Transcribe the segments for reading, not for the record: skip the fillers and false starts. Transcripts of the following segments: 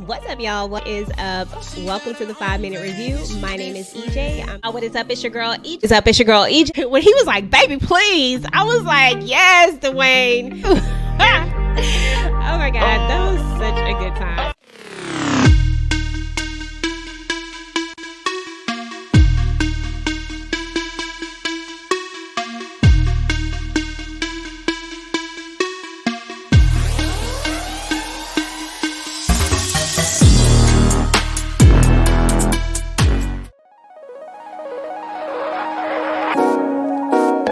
What's up, y'all? What is up? Welcome to the 5-Minute Review. My name is EJ. What is up? It's your girl EJ. What's up? It's your girl EJ. When he was like, baby, please, I was like, yes, Dwayne. Oh my God, that was such a good time.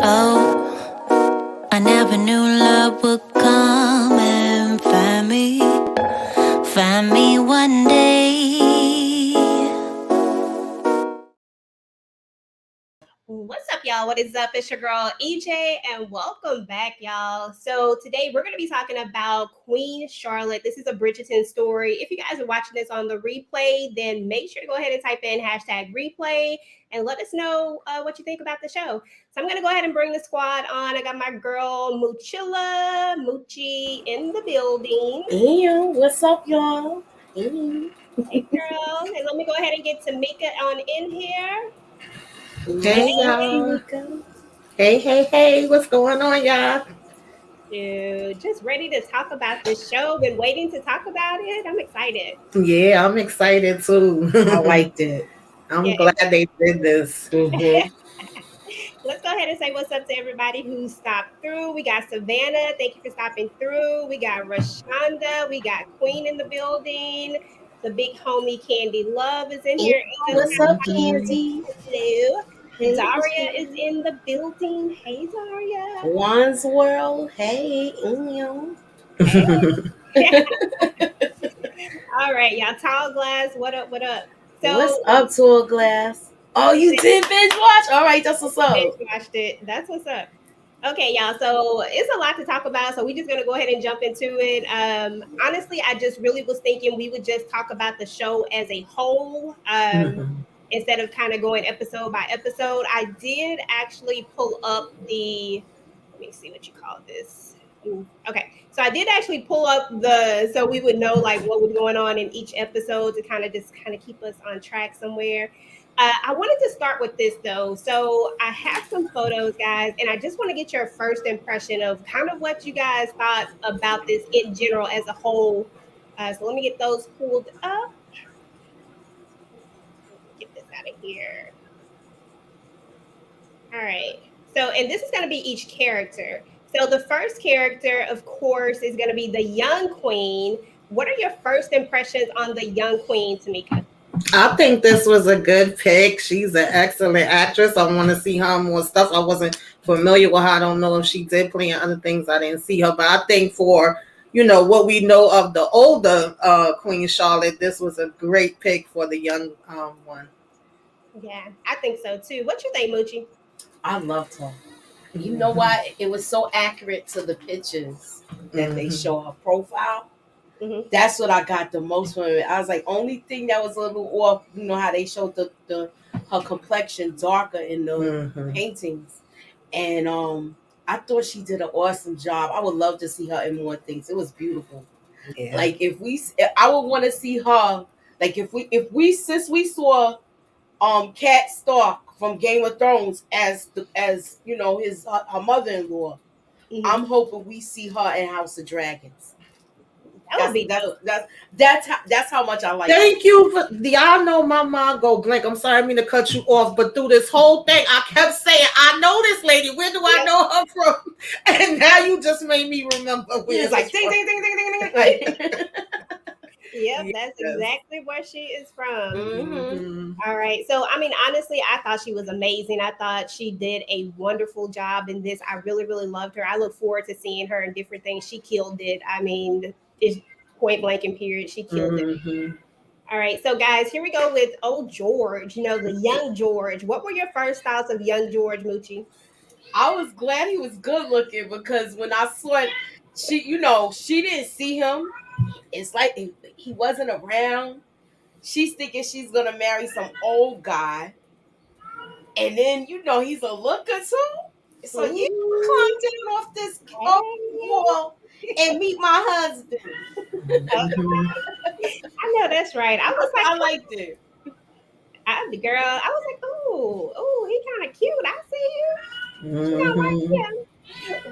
Oh, I never knew love would come and find me one day. What's up, y'all? What is up? It's your girl EJ, and welcome back, y'all. So today we're going to be talking about Queen Charlotte. This is a Bridgerton story. If you guys are watching this on the replay, then make sure to go ahead and type in #replay and let us know what you think about the show. So I'm going to go ahead and bring the squad on. I got my girl Moochie in the building. Hey, what's up, y'all? Hey, girl. And let me go ahead and get Tamika on in here. Hey, y'all. Hey, what's going on, y'all? Dude, just ready to talk about this show. Been waiting to talk about it. I'm excited. Yeah, I'm excited too. I liked it. I'm glad they did this. Mm-hmm. Let's go ahead and say what's up to everybody who stopped through. We got Savannah. Thank you for stopping through. We got Rashonda. We got Queen in the building. The big homie Candy Love is in here. What's up, Candy? Hello. Hey, Daria is in the building. Hey, Daria. One's World. Hey, Inyo. All right, y'all. Tall Glass. What up? What up? So, what's up, Tall Glass? Oh, you did binge watch? All right, that's what's up. Binge watched it. That's what's up. Okay, y'all. So it's a lot to talk about. So we're just gonna go ahead and jump into it. Honestly, I just really was thinking we would just talk about the show as a whole. Instead of kind of going episode by episode. I did actually pull up let me see what you call this. Okay, so I did actually pull up so we would know like what was going on in each episode to kind of keep us on track somewhere. I wanted to start with this though. So I have some photos, guys, and I just want to get your first impression of kind of what you guys thought about this in general as a whole. So let me get those pulled up. Get this out of here. All right. So, and this is going to be each character. So the first character, of course, is going to be the young queen. What are your first impressions on the young queen, Tamika? I think this was a good pick. She's an excellent actress. I want to see her more stuff. I wasn't familiar with her. I don't know if she did play in other things. I didn't see her. But I think for, what we know of the older Queen Charlotte, this was a great pick for the young one. Yeah, I think so too. What you think, Moochie? I loved her. You know why? It was so accurate to the pictures that they show her profile. Mm-hmm. That's what I got the most from it. I was like, only thing that was a little off, how they showed her complexion darker in the paintings. And I thought she did an awesome job. I would love to see her in more things. It was beautiful. Yeah. Like I would want to see her. Like since we saw Cat Stark from Game of Thrones as his her mother-in-law. Mm-hmm. I'm hoping we see her in House of Dragons. That's how much I like. Thank you for y'all know my mind go blank. I'm sorry, I mean to cut you off, but through this whole thing, I kept saying, I know this lady. Where do I know her from? And now you just made me remember where. It's like ding ding ding ding ding ding. Yep, that's exactly where she is from. Mm-hmm. All right. So, I mean, honestly, I thought she was amazing. I thought she did a wonderful job in this. I really, really loved her. I look forward to seeing her in different things. She killed it. I mean, it's point blank and period. She killed it. All right. So, guys, here we go with old George, the young George. What were your first thoughts of young George, Moochie? I was glad he was good looking because when I saw it, she didn't see him. It's like he wasn't around. She's thinking she's going to marry some old guy. And then, he's a looker too. So you climb down off this wall and meet my husband. I That's right. I was like, I liked it. the girl. I was like, oh, he kind of cute. I see you. She not like Hmm. him.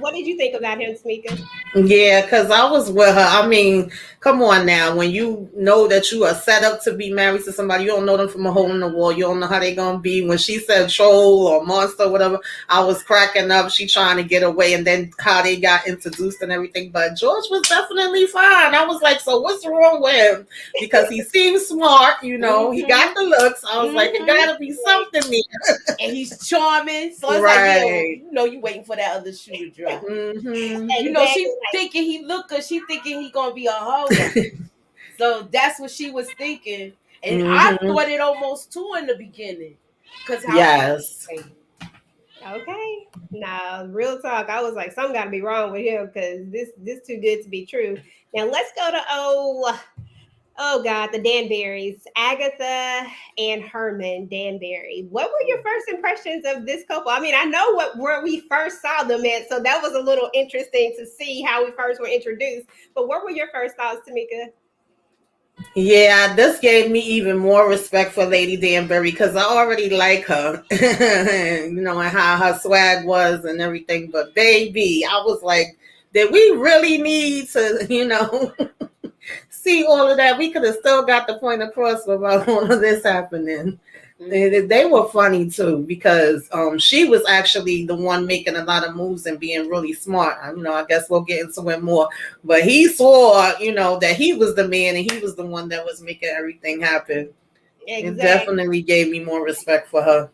What did you think about him, Tamika? Yeah, because I was with her. I mean, come on now. When you know that you are set up to be married to somebody, you don't know them from a hole in the wall. You don't know how they going to be. When she said troll or monster, whatever, I was cracking up. She trying to get away, and then how they got introduced and everything. But George was definitely fine. I was like, so what's wrong with him? Because he seems smart, you know. He got the looks. I was like, it got to be something there. And he's charming. So it's like, yeah, Right. you know, you waiting for that other shoe to drop. Mm-hmm. You know, she Exactly. thinking he look good. She thinking he gonna be a hoe. So that's what she was thinking. And I Mm-hmm. thought it almost too in the beginning. Because how Yes. Okay. Now, real talk. I was like, something got to be wrong with him because this too good to be true. Now let's go to oh God, the Danburys, Agatha and Herman Danbury. What were your first impressions of this couple? I mean, I know where we first saw them at, so that was a little interesting to see how we first were introduced. But what were your first thoughts, Tamika? Yeah, this gave me even more respect for Lady Danbury because I already like her, you know, and how her swag was and everything. But baby, I was like, did we really need to, you know, see all of that? We could have still got the point across without all of this happening. They were funny too because she was actually the one making a lot of moves and being really smart. You know, I guess we'll get into it more. But he saw, you know, that he was the man and he was the one that was making everything happen. It Exactly. definitely gave me more respect for her.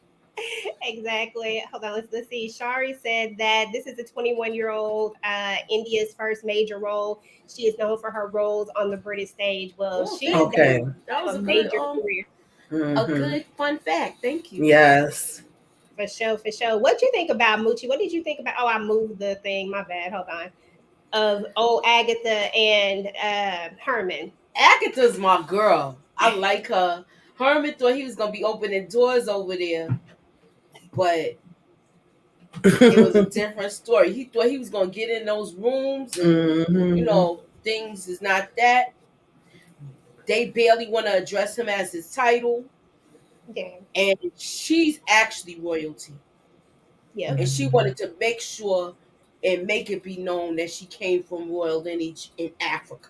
Exactly. Hold on. Let's see. Shari said that this is a 21-year-old India's first major role. She is known for her roles on the British stage. Well, Oh, she is thank Okay. you. That was a a good major career. a Mm-hmm. good fun fact. Thank you. Yes. For sure, for sure. What you think about Moochie? What did you think about? Oh, I moved the thing. My bad. Hold on. Of Agatha and Herman. Agatha's my girl. I like her. Herman thought he was gonna be opening doors over there, but it was a different story. He thought he was gonna get in those rooms and you Mm-hmm. know, things is not that. They barely want to address him as his title. Yeah. And she's actually royalty. Yep. And she wanted to make sure and make it be known that she came from royal lineage in Africa.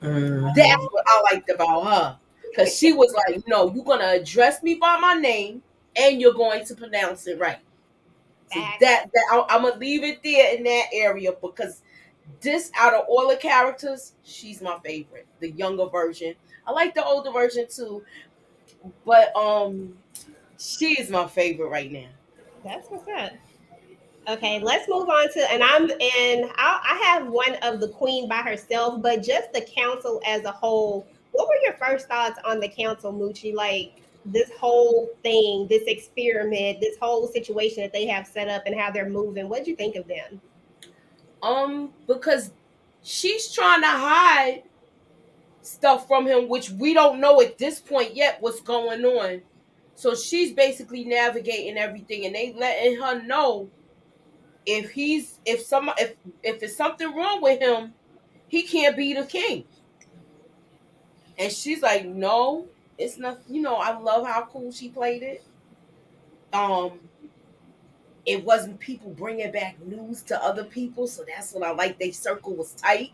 Mm-hmm. That's what I liked about her. Because she was like, no, you're going to address me by my name and you're going to pronounce it right. So Facts. that I'm going to leave it there in that area because this, out of all the characters, she's my favorite. The younger version. I like the older version too. But she is my favorite right now. That's what's up. Okay, let's move on to I have one of the queen by herself, but just the council as a whole. What were your first thoughts on the council, Moochie? Like this whole thing, this experiment, this whole situation that they have set up and how they're moving. What do you think of them? Because she's trying to hide stuff from him, which we don't know at this point yet what's going on. So she's basically navigating everything, and they letting her know if it's something wrong with him, he can't be the king. And she's like, no, it's not. You know, I love how cool she played it. Um, it wasn't people bringing back news to other people, so that's what I like. Their circle was tight.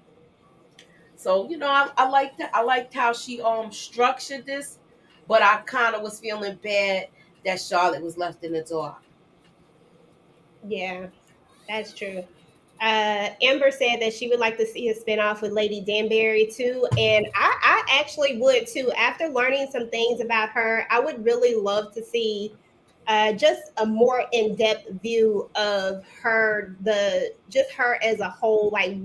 So you know, I liked that. I liked how she structured this, but I kind of was feeling bad that Charlotte was left in the dark. Yeah, that's true. Amber said that she would like to see a spinoff with Lady Danbury too, and I actually would too. After learning some things about her, I would really love to see just a more in-depth view of her, the just her as a whole, like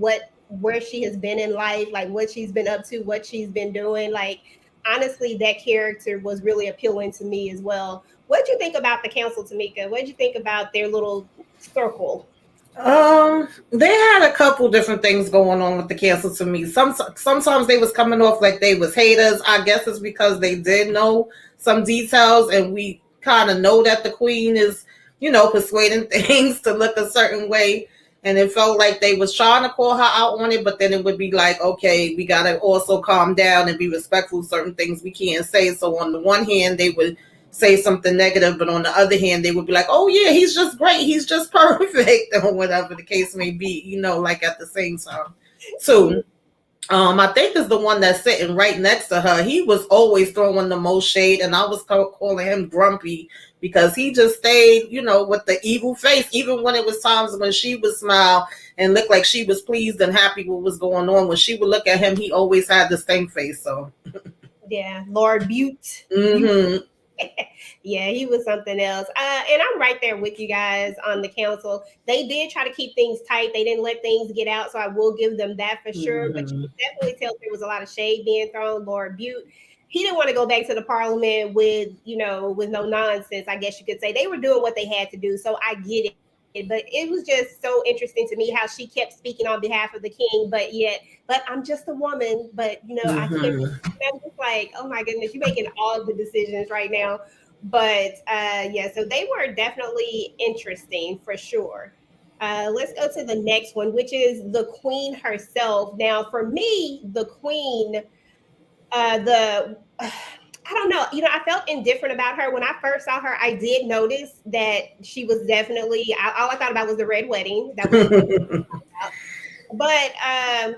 where she has been in life, like what she's been up to, what she's been doing. Like honestly, that character was really appealing to me as well. What do you think about the council, Tamika? What do you think about their little circle? They had a couple different things going on with the council to me. Sometimes they was coming off like they was haters. I guess it's because they did know some details, and we kind of know that the queen is, you know, persuading things to look a certain way. And it felt like they was trying to call her out on it, but then it would be like, okay, we got to also calm down and be respectful of certain things we can't say. So on the one hand, they would say something negative, but on the other hand, they would be like, oh yeah, he's just great, he's just perfect, or whatever the case may be, like at the same time. So I think is the one that's sitting right next to her. He was always throwing the most shade, and I was calling him grumpy because he just stayed, with the evil face. Even when it was times when she would smile and look like she was pleased and happy with what was going on, when she would look at him, he always had the same face. So, yeah, Lord Butte. Mm-hmm. Yeah, he was something else. And I'm right there with you guys on the council. They did try to keep things tight. They didn't let things get out. So I will give them that for sure. But you could definitely tell there was a lot of shade being thrown. Lord Butte, he didn't want to go back to the parliament with no nonsense, I guess you could say. They were doing what they had to do. So I get it. But it was just so interesting to me how she kept speaking on behalf of the king, but I'm just a woman, but I can't. I'm just like, oh my goodness, you're making all the decisions right now. But yeah, so they were definitely interesting for sure. Let's go to the next one, which is the queen herself. Now, for me, the queen, I don't know. I felt indifferent about her. When I first saw her, I did notice that she was definitely, all I thought about was the red wedding. That was but I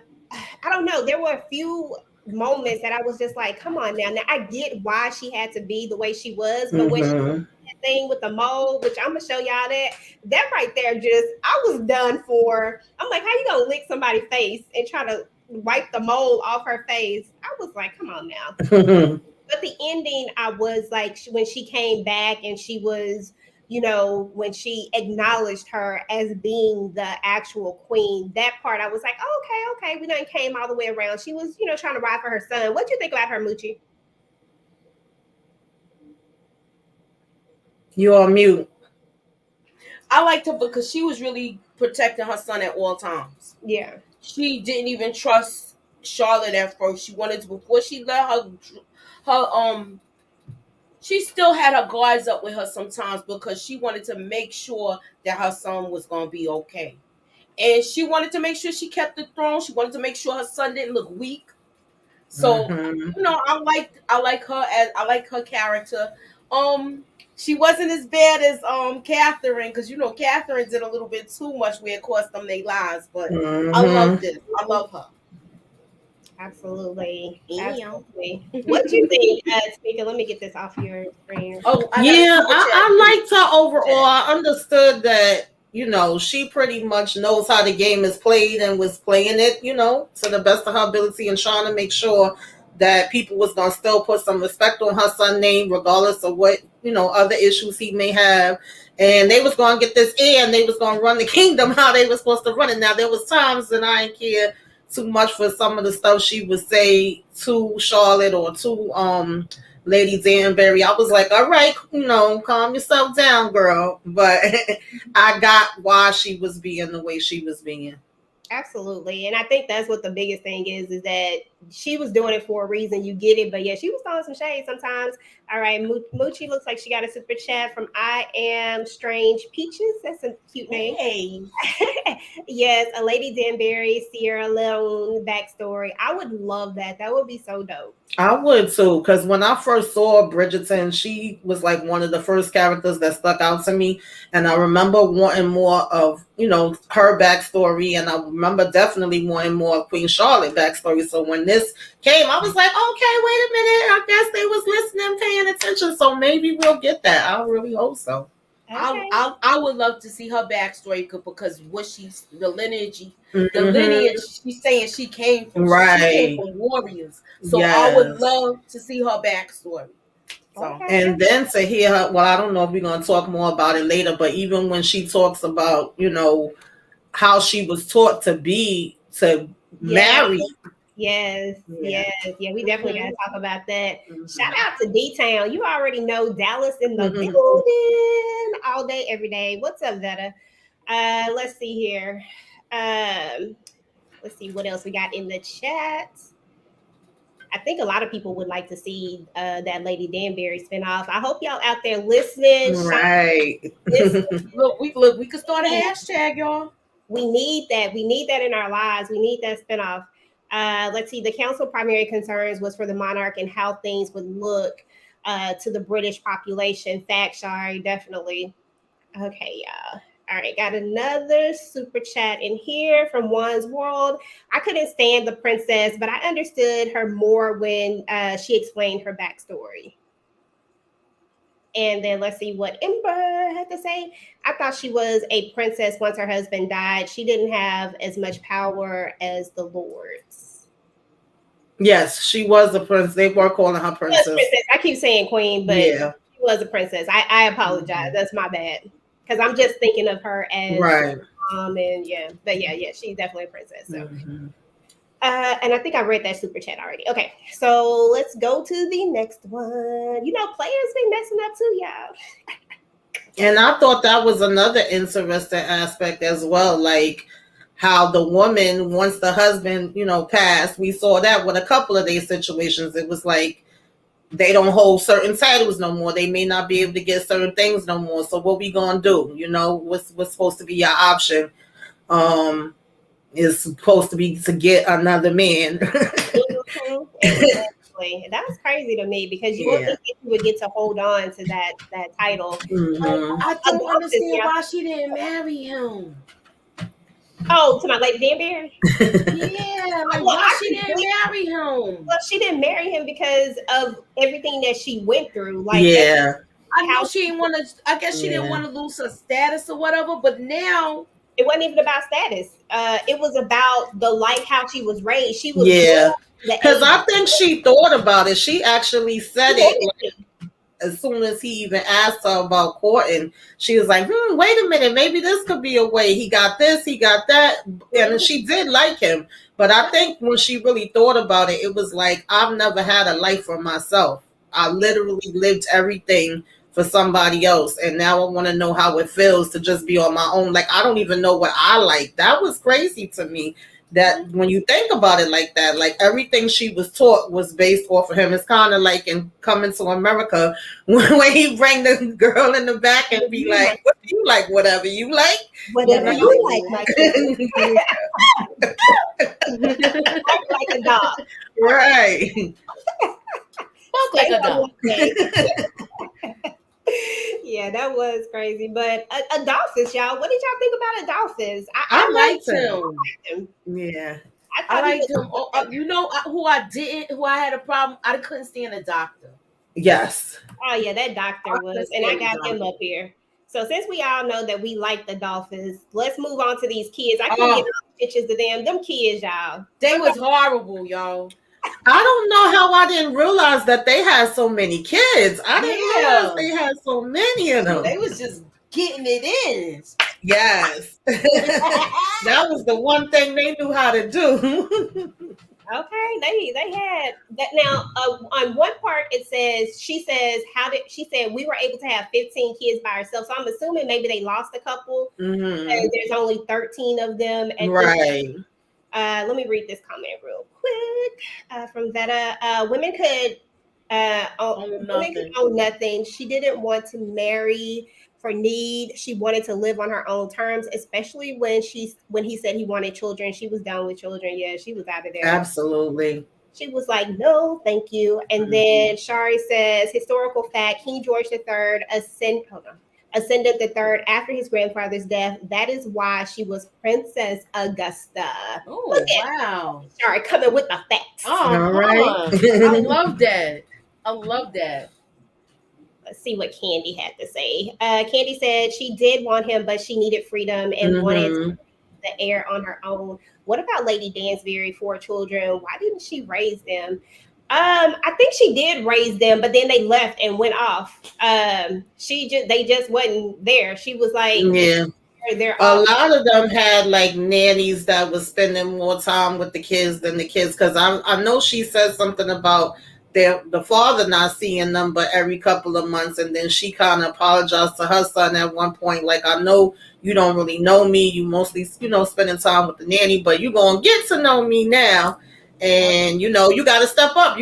don't know. There were a few moments that I was just like, come on now. Now I get why she had to be the way she was, but when she did that thing with the mole, which I'm gonna show y'all that right there, I was done for. I'm like, how you gonna lick somebody's face and try to wipe the mole off her face? I was like, come on now. But the ending, I was like, when she came back and she was, when she acknowledged her as being the actual queen, that part I was like, oh, okay, we done came all the way around. She was, trying to ride for her son. What do you think about her, Moochie? You're on mute. I liked her because she was really protecting her son at all times. Yeah. She didn't even trust Charlotte at first. She wanted to, before she let her she still had her guards up with her sometimes because she wanted to make sure that her son was going to be okay. And she wanted to make sure she kept the throne. She wanted to make sure her son didn't look weak. So, I like her character. She wasn't as bad as Catherine, because Catherine did a little bit too much where it cost them their lives. But I love this. I love her. Absolutely. Absolutely. What do you think, Speaker? Let me get this off your screen. Oh, I liked her overall. I understood that, she pretty much knows how the game is played and was playing it, to the best of her ability and trying to make sure that people was going to still put some respect on her son's name, regardless of what, other issues he may have. And they was going to get this in, and they was going to run the kingdom how they were supposed to run it. Now, there was times that I didn't care too much for some of the stuff she would say to Charlotte or to Lady Danbury. I was like, all right, calm yourself down, girl. But I got why she was being the way she was being. Absolutely. And I think that's what the biggest thing is that she was doing it for a reason. You get it. But yeah, she was throwing some shade sometimes. All right. Moochie looks like she got a super chat from I Am Strange Peaches. That's a cute name. Hey. Yes. A Lady Danbury, Sierra Leone backstory. I would love that. That would be so dope. I would too, because when I first saw Bridgerton, she was like one of the first characters that stuck out to me. And I remember wanting more of, her backstory. And I remember definitely wanting more of Queen Charlotte backstory. So when this came, I was like, okay, wait a minute. I guess they was listening, paying attention. So maybe we'll get that. I really hope so. Okay. I would love to see her backstory because what she's the lineage she's saying she came from. Right. She came from warriors. So yes. I would love to see her backstory. So. Okay. And then to hear her, well, I don't know if we're going to talk more about it later, but even when she talks about, how she was taught to marry. Yes. Yeah, we definitely got to talk about that. Shout out to D-Town. You already know Dallas in the building all day, every day. What's up, Vetta? Let's see here. Let's see what else we got in the chat. I think a lot of people would like to see that Lady Danbury spinoff. I hope y'all out there listening. Right. Look, we could start a hashtag, y'all. We need that. We need that in our lives. We need that spinoff. Let's see. The council primary concerns was for the monarch and how things would look to the British population. Fact, sorry, definitely. Okay, yeah. All right, got another super chat in here from One's World. I couldn't stand the princess, but I understood her more when she explained her backstory. And then let's see what Ember had to say. I thought she was a princess once her husband died. She didn't have as much power as the lords. Yes, she was a princess. They were calling her princess. I keep saying queen, but yeah, she was a princess. I apologize. Mm-hmm. That's my bad. Because I'm just thinking of her as right. And yeah, but yeah, she's definitely a princess. So. Mm-hmm. And I think I read that super chat already. Okay, so let's go to the next one. You know, players be messing up too, y'all. And I thought that was another interesting aspect as well, like how the woman, once the husband, passed, we saw that with a couple of these situations. It was like they don't hold certain titles no more. They may not be able to get certain things no more. So what we gonna do? What's supposed to be your option? Is supposed to be to get another man. Mm-hmm. Exactly. That was crazy to me because you would think you would get to hold on to that title. Mm-hmm. I don't understand why she didn't marry him. Oh, to my lady Danbury? Yeah, like why she didn't marry him? Well, she didn't marry him because of everything that she went through. Like, yeah, I know she didn't want to. I guess she didn't want to lose her status or whatever. But now it wasn't even about status. It was about the life, how she was raised. She was because I think she thought about it. She actually said it. As soon as he even asked her about courting, she was like, wait a minute, maybe this could be a way. He got this, he got that. And she did like him. But I think when she really thought about it, it was like, I've never had a life for myself. I literally lived everything for somebody else. And now I want to know how it feels to just be on my own. Like, I don't even know what I like. That was crazy to me. That when you think about it like that, like everything she was taught was based off of him. It's kind of like in Coming to America when he bring the girl in the back and be like, what do you like? Whatever you like. Whatever you like, my like a dog. Right. Fuck like a dog. Yeah, that was crazy. But Adolphus, y'all, what did y'all think about Adolphus? I liked him. Yeah. I liked him. You know who I had a problem? I couldn't stand the doctor. Yes. Oh, yeah, that doctor was. And I got him up here. So since we all know that we like the Dolphins, let's move on to these kids. I can't get all the pictures of them. Them kids, y'all. They was horrible, y'all. I don't know how I didn't realize that they had so many kids. I didn't realize they had so many of them. They was just getting it in. Yes. That was the one thing they knew how to do. Okay, they had that. Now, on one part, she said we were able to have 15 kids by ourselves. So I'm assuming maybe they lost a couple. Mm-hmm. And there's only 13 of them. Right. Let me read this comment real quick from Veta. Women could own nothing. She didn't want to marry for need. She wanted to live on her own terms, especially when he said he wanted children. She was done with children. Yeah, she was out of there. Absolutely. She was like, no, thank you. And then Shari says, historical fact, King George III ascended the third after his grandfather's death. That is why she was Princess Augusta. Oh, wow. Sorry, coming with the facts. Oh, all right. I love that. Let's see what Candy had to say. Candy said she did want him, but she needed freedom and wanted to the heir on her own. What about Lady Danbury, 4 children? Why didn't she raise them? I think she did raise them, but then they left and went off. They just wasn't there. She was like, yeah. A lot of them had like nannies that was spending more time with the kids than the kids. Because I know she said something about the father not seeing them but every couple of months, and then she kind of apologized to her son at one point, like, I know you don't really know me, you mostly spending time with the nanny, but you gonna get to know me now, and you got to step up,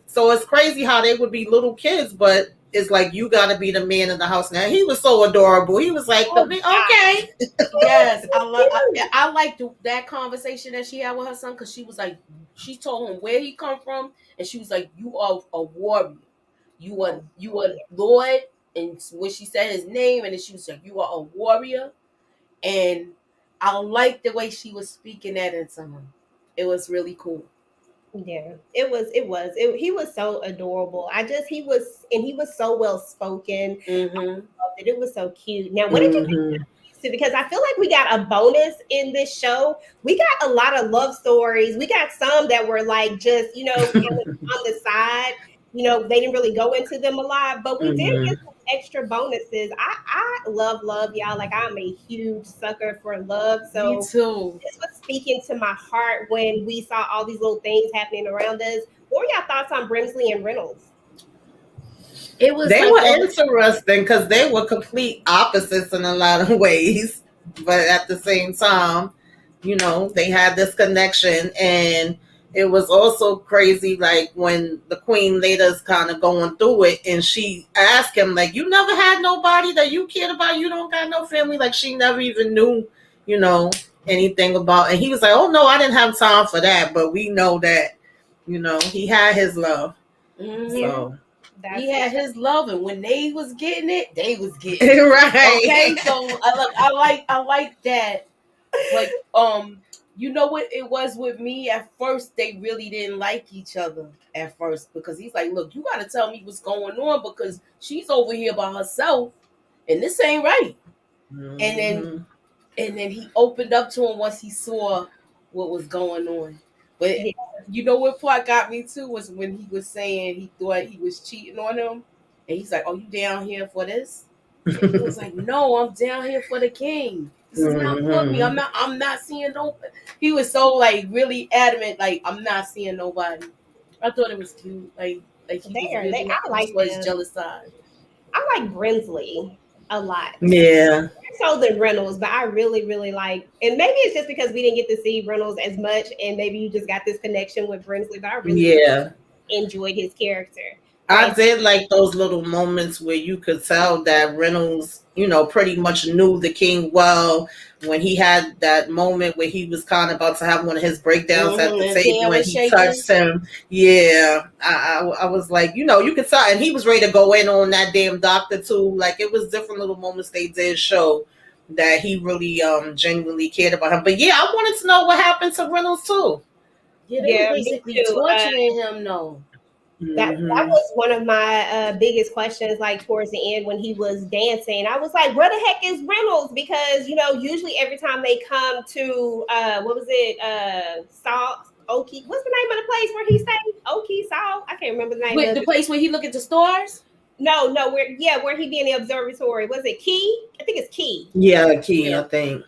so it's crazy how they would be little kids, but it's like you got to be the man in the house now. He was so adorable. He was like, okay. Yes, I like that conversation that she had with her son, because she was like, she told him where he come from, and she was like, you are a warrior, you are Lord, and when she said his name, and then she was like, you are a warrior, and I like the way she was speaking that into him. It was really cool. Yeah, it was. He was so adorable. He was so well spoken. Mm-hmm. It was so cute. Now, what did you think? Because I feel like we got a bonus in this show. We got a lot of love stories. We got some that were like just, kind of on the side. They didn't really go into them a lot, but we did get some extra bonuses. I love y'all. Like, I'm a huge sucker for love. So Me too. this was speaking to my heart when we saw all these little things happening around us. What were y'all thoughts on Brimsley and Reynolds? They were interesting because they were complete opposites in a lot of ways, but at the same time, they had this connection. And it was also crazy, like when the queen later's kind of going through it, and she asked him, like, you never had nobody that you cared about, you don't got no family, like she never even knew, anything about. And he was like, oh no, I didn't have time for that, but we know that, he had his love. So he had his love, and when they was getting it, they was getting it. Right. Okay, so I like that. But you know what it was with me at first? They really didn't like each other at first, because he's like, look, you gotta tell me what's going on, because she's over here by herself and this ain't right. And then he opened up to him once he saw what was going on. But you know what part got me too was when he was saying he thought he was cheating on him, and he's like, "Oh, you down here for this?" And he was like, "No, I'm down here for the king. This is not for me. I'm not seeing nobody." He was so like really adamant, like, "I'm not seeing nobody." I thought it was cute, like he was really I like his jealous side. I like Brinsley a lot. Yeah. So than Reynolds, but I really, really like, and maybe it's just because we didn't get to see Reynolds as much, and maybe you just got this connection with Brinsley, but I really enjoyed his character. I did like those little moments where you could tell that Reynolds, pretty much knew the king well, when he had that moment where he was kind of about to have one of his breakdowns at the table and he touched him. Yeah. I was like, you could tell, and he was ready to go in on that damn doctor too. Like, it was different little moments they did show that he really genuinely cared about him. But yeah, I wanted to know what happened to Reynolds too. Yeah, they were basically torturing him. No. That was one of my biggest questions, like towards the end when he was dancing. I was like, where the heck is Reynolds? Because, usually every time they come to, what was it? Oki. What's the name of the place where he stayed? Oki, Sal? I can't remember the name of the place where he look at the stars? No, where he be in the observatory. Was it Key? I think it's Key. Yeah, Key, I think.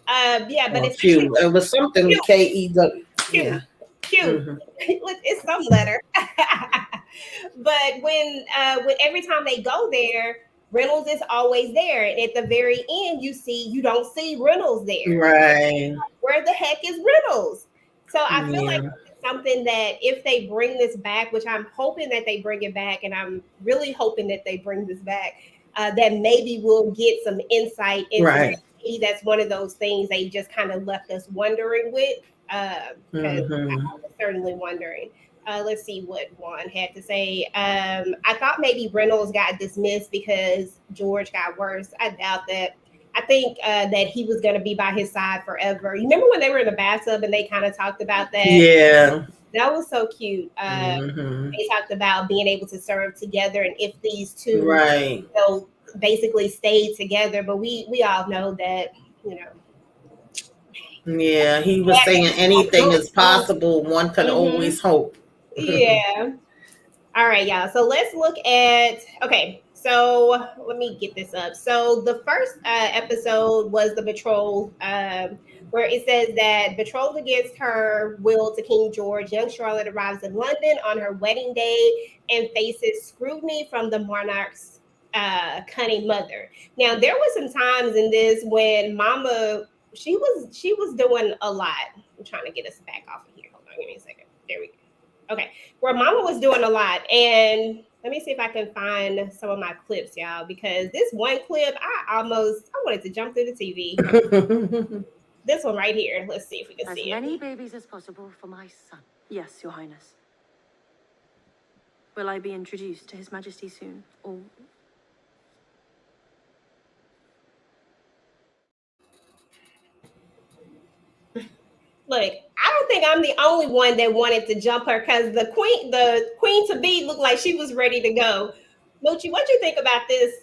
But it's Q. It was something with KEW. Yeah. Q. It's some letter. But when every time they go there, Reynolds is always there. And at the very end, you don't see Reynolds there. Right. Where the heck is Reynolds? So I feel like it's something that if they bring this back, which I'm hoping that they bring it back, and I'm really hoping that they bring this back, that maybe we'll get some insight into maybe that's one of those things they just kind of left us wondering with. Because I was certainly wondering. Let's see what Juan had to say. I thought maybe Reynolds got dismissed because George got worse. I doubt that. I think that he was going to be by his side forever. You remember when they were in the bathtub and they kind of talked about that? Yeah. That was so cute. They talked about being able to serve together, and if these two basically stayed together. But we all know that, Yeah, he was saying anything is possible. One can always hope. Yeah. All right, y'all. So let's look at, okay, so let me get this up. So the first episode was the betrothal, where it says that betrothed against her will to King George, young Charlotte arrives in London on her wedding day and faces scrutiny from the monarch's cunning mother. Now, there was some times in this when Mama, she was doing a lot. I'm trying to get us back off of here. Hold on, give me a second. There we go. Okay, where Mama was doing a lot, and Let me see if I can find some of my clips, y'all, because this one clip, I wanted to jump through the TV. This one right here. Let's see if we can As see many it. babies as possible for my son. Yes, Your Highness. Will I be introduced to His Majesty soon? Or Look, I don't think I'm the only one that wanted to jump her because the queen to be looked like she was ready to go. Moochie, what do you think about this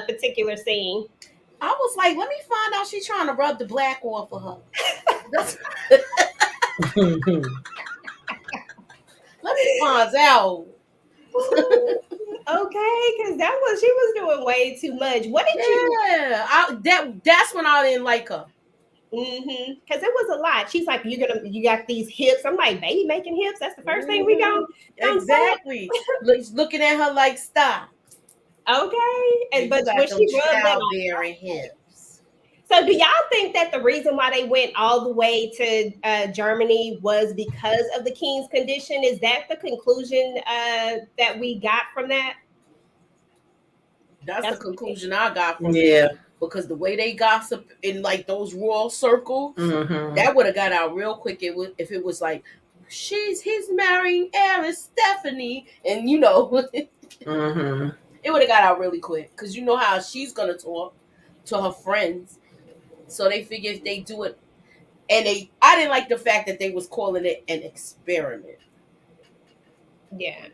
particular scene? I was like, let me find out she's trying to rub the black off of her. Let me find out. Okay, because she was doing way too much. What did you? Yeah, that's when I didn't like her. Because it was a lot. She's like, you got these hips. I'm like, baby making hips. That's the 1st thing we gonna exactly. Looking at her like, stop. Okay, and but when she rubbed that childbearing hips. So, do y'all think that the reason why they went all the way to Germany was because of the king's condition? Is that the conclusion that we got from that? That's the conclusion I got from it. Because the way they gossip in like those royal circles, that would have got out real quick. If it was like, he's marrying heiress Stephanie, and it would have got out really quick because you know how she's gonna talk to her friends. So they figure if they do it, and I didn't like the fact that they was calling it an experiment. Yeah,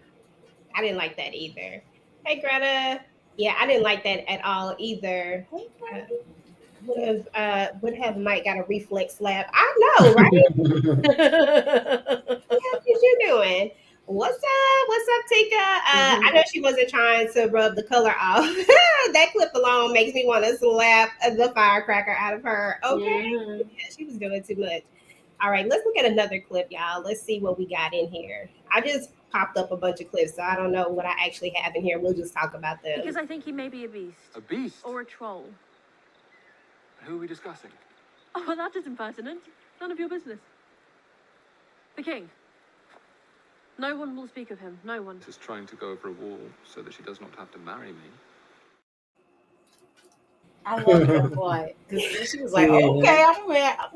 I didn't like that either. Hey, Greta. Yeah, I didn't like that at all either. Would have Mike got a reflex slap? I know, right? What is you doing? What's up? What's up, Tika? I know she wasn't trying to rub the color off. That clip alone makes me want to slap the firecracker out of her. Okay. Yeah, she was doing too much. All right, let's look at another clip, y'all. Let's see what we got in here. I just popped up a bunch of clips, so I don't know what I actually have in here. We'll just talk about them. Because I think he may be a beast. A beast? Or a troll. Who are we discussing? Oh, well, that is impertinent. None of your business. The king. No one will speak of him. No one. Just trying to go over a wall so that she does not have to marry me. I love that part. Because she was like, okay, I'm like, okay, that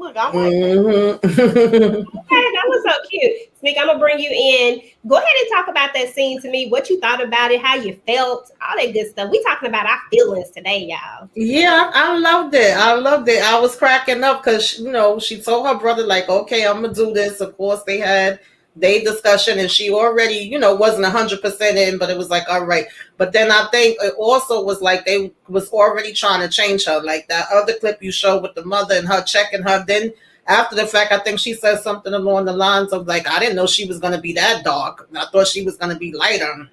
was so cute. Sneak, I'm going to bring you in. Go ahead and talk about that scene to me. What you thought about it, how you felt, all that good stuff. We talking about our feelings today, y'all. Yeah, I loved it. I was cracking up because, she told her brother, like, okay, I'm going to do this. Of course, they had their discussion and she already, wasn't 100% in, but it was like, all right. But then I think it also was like they was already trying to change her. Like that other clip you showed with the mother and her checking her. Then after the fact, I think she said something along the lines of like, I didn't know she was going to be that dark. I thought she was going to be lighter.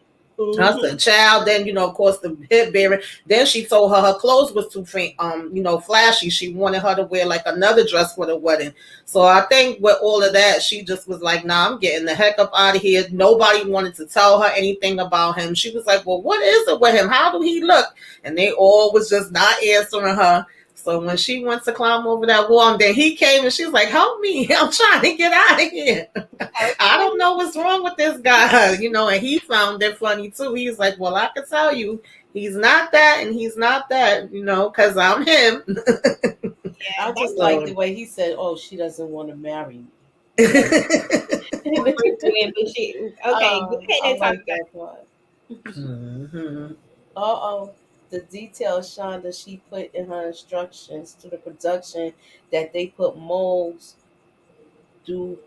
I said, child. Then, of course, the hip bearing. Then she told her clothes was too faint, flashy. She wanted her to wear like another dress for the wedding. So I think with all of that, she just was like, nah, I'm getting the heck up out of here. Nobody wanted to tell her anything about him. She was like, well, what is it with him? How do he look? And they all was just not answering her. So when she went to climb over that wall, and then he came and she was like, help me. I'm trying to get out of here. I don't know what's wrong with this guy, and he found it funny too. He's like, well, I can tell you, he's not that and he's not that, because I'm him. I just like the way he said, oh, she doesn't want to marry me. I like that part. The details, Shonda, she put in her instructions to the production that they put moles do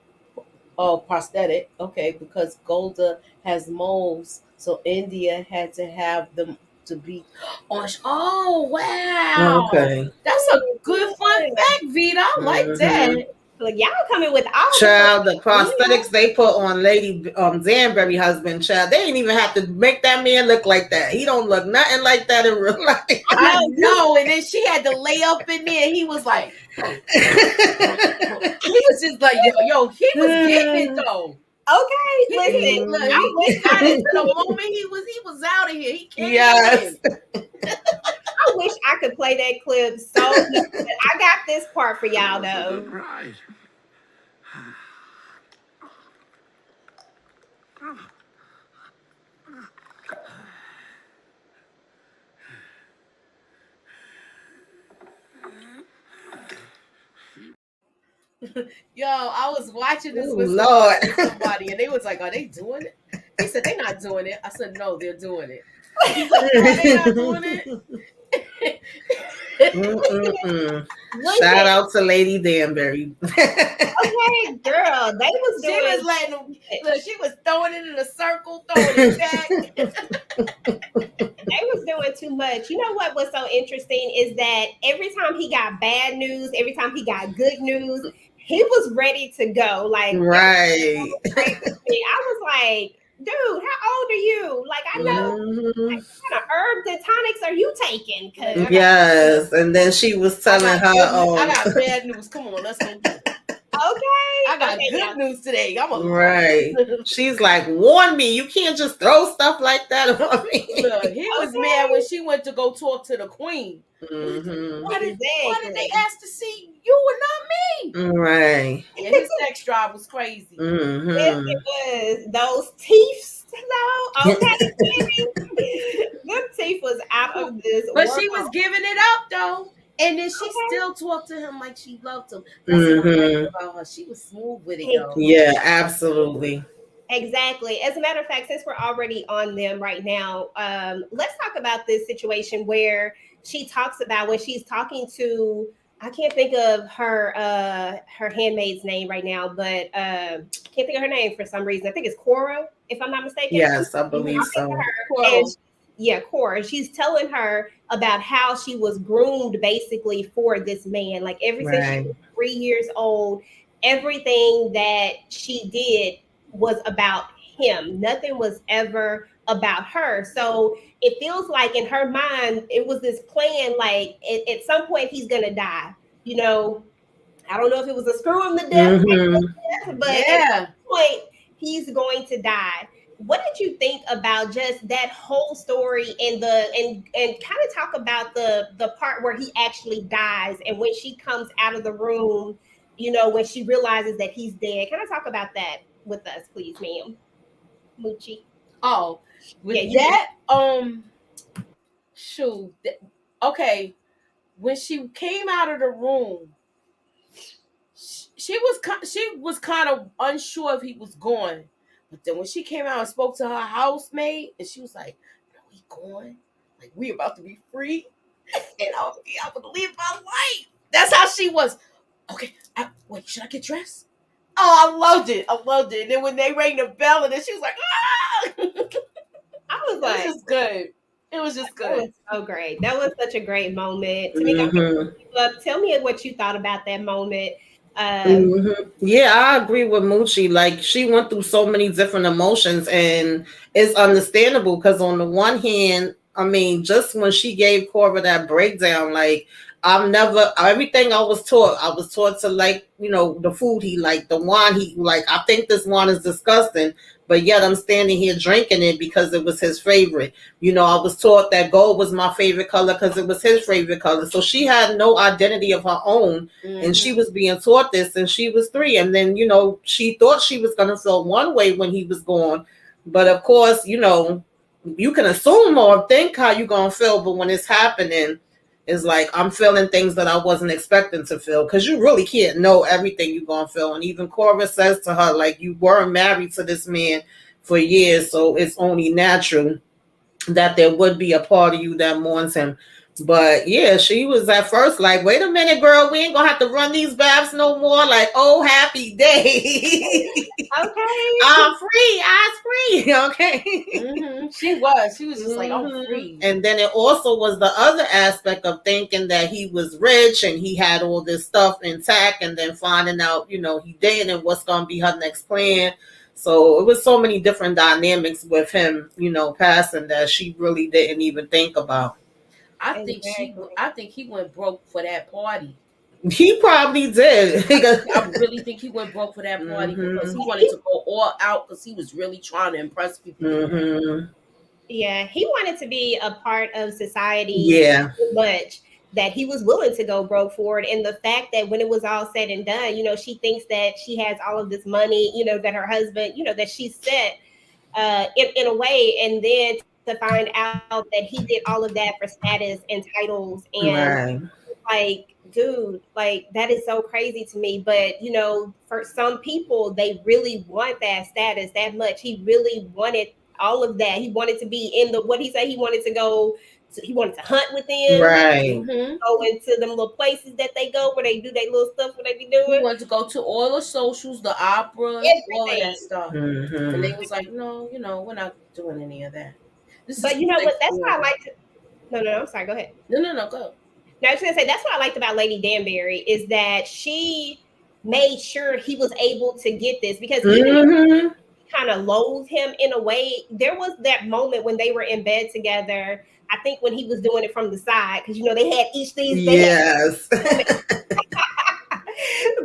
prosthetic. Okay, because Golda has moles, so India had to have them to be on. Oh wow! Okay, that's a good fun fact, Vita. I like that. Look, y'all coming with all child, the prosthetics they put on Lady Danbury husband, child. They didn't even have to make that man look like that. He don't look nothing like that in real life. I know. And then she had to lay up in there. He was like, he was just like, yo, he was getting it though. Okay, listen. Look, he got into the moment he was out of here. He came yes. I wish I could play that clip so much. I got this part for y'all though. Right. Yo, I was watching this Ooh, with Lord. somebody, and they was like, "Are they doing it?" He said, "They're not doing it." I said, "No, they're doing it." He's like, "No, they're not doing it." Mm-mm-mm. Shout Listen, out to Lady Danbury. okay, girl, they was She was doing letting them look. She was throwing it in a circle, throwing it back. they was doing too much. You know what was so interesting is that every time he got bad news, every time he got good news, he was ready to go. Like it was Right. so crazy to me. I was like, dude, how old are you? Like I know Mhm. what kind of herbs and tonics are you taking? Cause Yes. And then she was telling her, I got bad news. Come on, let's go get it. I got okay, good news today. I'm a right. She's like, warn me. You can't just throw stuff like that on me. look. He was mad when she went to go talk to the queen. Mm-hmm. Why did they exactly. ask to see you and not me? Right. Yeah, his sex drive was crazy. Yes, Mm-hmm. it was. Those teeth, though. Okay, Kenny. Them teeth was out of this But world. she was giving it up though. And then she Okay. still talked to him like she loved him. That's what I liked Mm-hmm. about her. She was smooth with it, yo. Yeah, absolutely. Exactly. As a matter of fact, since we're already on them right now, let's talk about this situation where she talks about when she's talking to. I can't think of her handmaid's name right now, but can't think of her name for some reason. I think it's Cora, if I'm not mistaken. Yes, I Mhm. believe so. And Coral. yeah, Cora, she's telling her about how she was groomed basically for this man. Like ever since she Right. was 3 years old, everything that she did was about him. Nothing was ever about her. So it feels like in her mind, it was this plan like at some point he's gonna die. You know, I don't know if it was a screw him to death, Mm-hmm. but at Yeah. some point he's going to die. What did you think about just that whole story and and kind of talk about the part where he actually dies and when she comes out of the room, when she realizes that he's dead? Kind of talk about that with us, please, ma'am. Moochie. Oh, Yeah, with you can. that, shoot. Okay, when she came out of the room, she was kind of unsure if he was gone. But then when she came out and spoke to her housemaid, and she was like, "No, he gone. Like we about to be free, and I'll be able to live my life." That's how she was. Okay, wait, should I get dressed? Oh, I loved it. I loved it. And then when they rang the bell, and then she was like, "Ah!" I was It was like, just good. It was just that good. was so great. That was such a great moment. Tamika, I'm gonna Mm-hmm. bring you up. Tell me what you thought about that moment. Um, Mm-hmm. Yeah, I agree with Moochie. Like she went through so many different emotions, and it's understandable because on the one hand, I mean, just when she gave Cora that breakdown, like I've never everything I was taught to like, the food he liked, the wine he like. I think this wine is disgusting, but yet I'm standing here drinking it because it was his favorite. I was taught that gold was my favorite color because it was his favorite color. So she had no identity of her own, and she Mm-hmm. was being taught this and she was 3, and then she thought she was going to feel one way when he was gone, but of course you can assume or think how you're going to feel, but when it's happening, it's like I'm feeling things that I wasn't expecting to feel, because you really can't know everything you're going to feel. And even Cora says to her, like, you were married to this man for years, so it's only natural that there would be a part of you that mourns him. But yeah, she was at first like, wait a minute, girl, we ain't gonna have to run these baths no more. Like, oh, happy day. okay. I'm free. I'm free. Okay. Mm-hmm. She was just like, I'm Mhm. free. And then it also was the other aspect of thinking that he was rich and he had all this stuff intact, and then finding out, he didn't, and what's going to be her next plan. So it was so many different dynamics with him, passing, that she really didn't even think about. Exactly. I think he went broke for that party. He probably did. I really think he went broke for that party because Hmm. he wanted to go all out because he was really trying to impress people with that. Hmm. Yeah, he wanted to be a part of society Yeah. so much that he was willing to go broke for it. And the fact that when it was all said and done, she thinks that she has all of this money, that her husband, that she's set in a way, and then to find out that he did all of that for status and titles and Right. like, dude, like that is so crazy to me. But you know, for some people, they really want that status that much. He really wanted all of that. He wanted to be in the what he said. He wanted to go. He wanted to hunt with them. Right. Go into them little places that they go where they do their little stuff. What they be He doing. wanted to go to all the socials, the operas, all of that stuff. And they was like, no, you know, we're not doing any of that. But you know what? That's what I like to. No, I'm sorry. Go ahead. No, go. No, I was gonna say that's what I liked about Lady Danbury is that she made sure he was able to get this because even kind of loathed him in a way. There was that moment when they were in bed together. I think when he was doing it from the side because you know they had each these. Yes.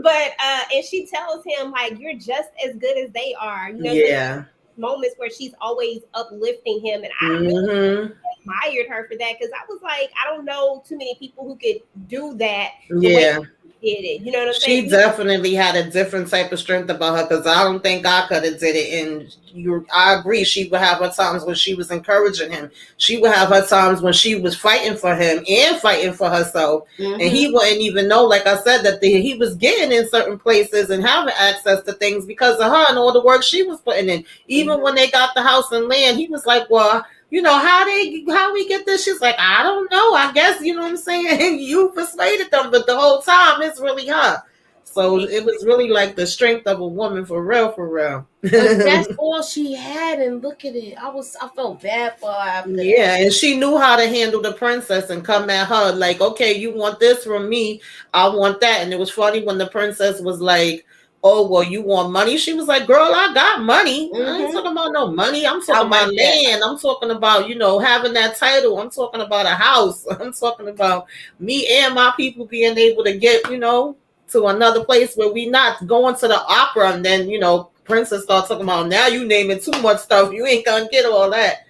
But and she tells him like you're just as good as they are. You know, yeah. Moments where she's always uplifting him, and I really admired her for that because I was like, I don't know too many people who could do that. Yeah. Did it? You know what I'm saying? She definitely had a different type of strength about her because I don't think I could have did it. And I agree. She would have her times when she was encouraging him. She would have her times when she was fighting for him and fighting for herself. And he wouldn't even know, like I said, that he was getting in certain places and having access to things because of her and all the work she was putting in. Even when they got the house and land, he was like, well, you know, how we get this? She's like, I don't know. I guess, you know what I'm saying? You persuaded them, but the whole time it's really her. So it was really like the strength of a woman for real, for real. But that's all she had, and look at it. I felt bad for her after that. And she knew how to handle the princess and come at her like, okay, you want this from me, I want that. And it was funny when the princess was like, oh, well, you want money? She was like, girl, I got money. I ain't talking about no money. I'm talking about land. I'm talking about, you know, having that title. I'm talking about a house. I'm talking about me and my people being able to get, you know, to another place where we not going to the opera. And then, you know, princess starts talking about, now you naming too much stuff. You ain't going to get all that.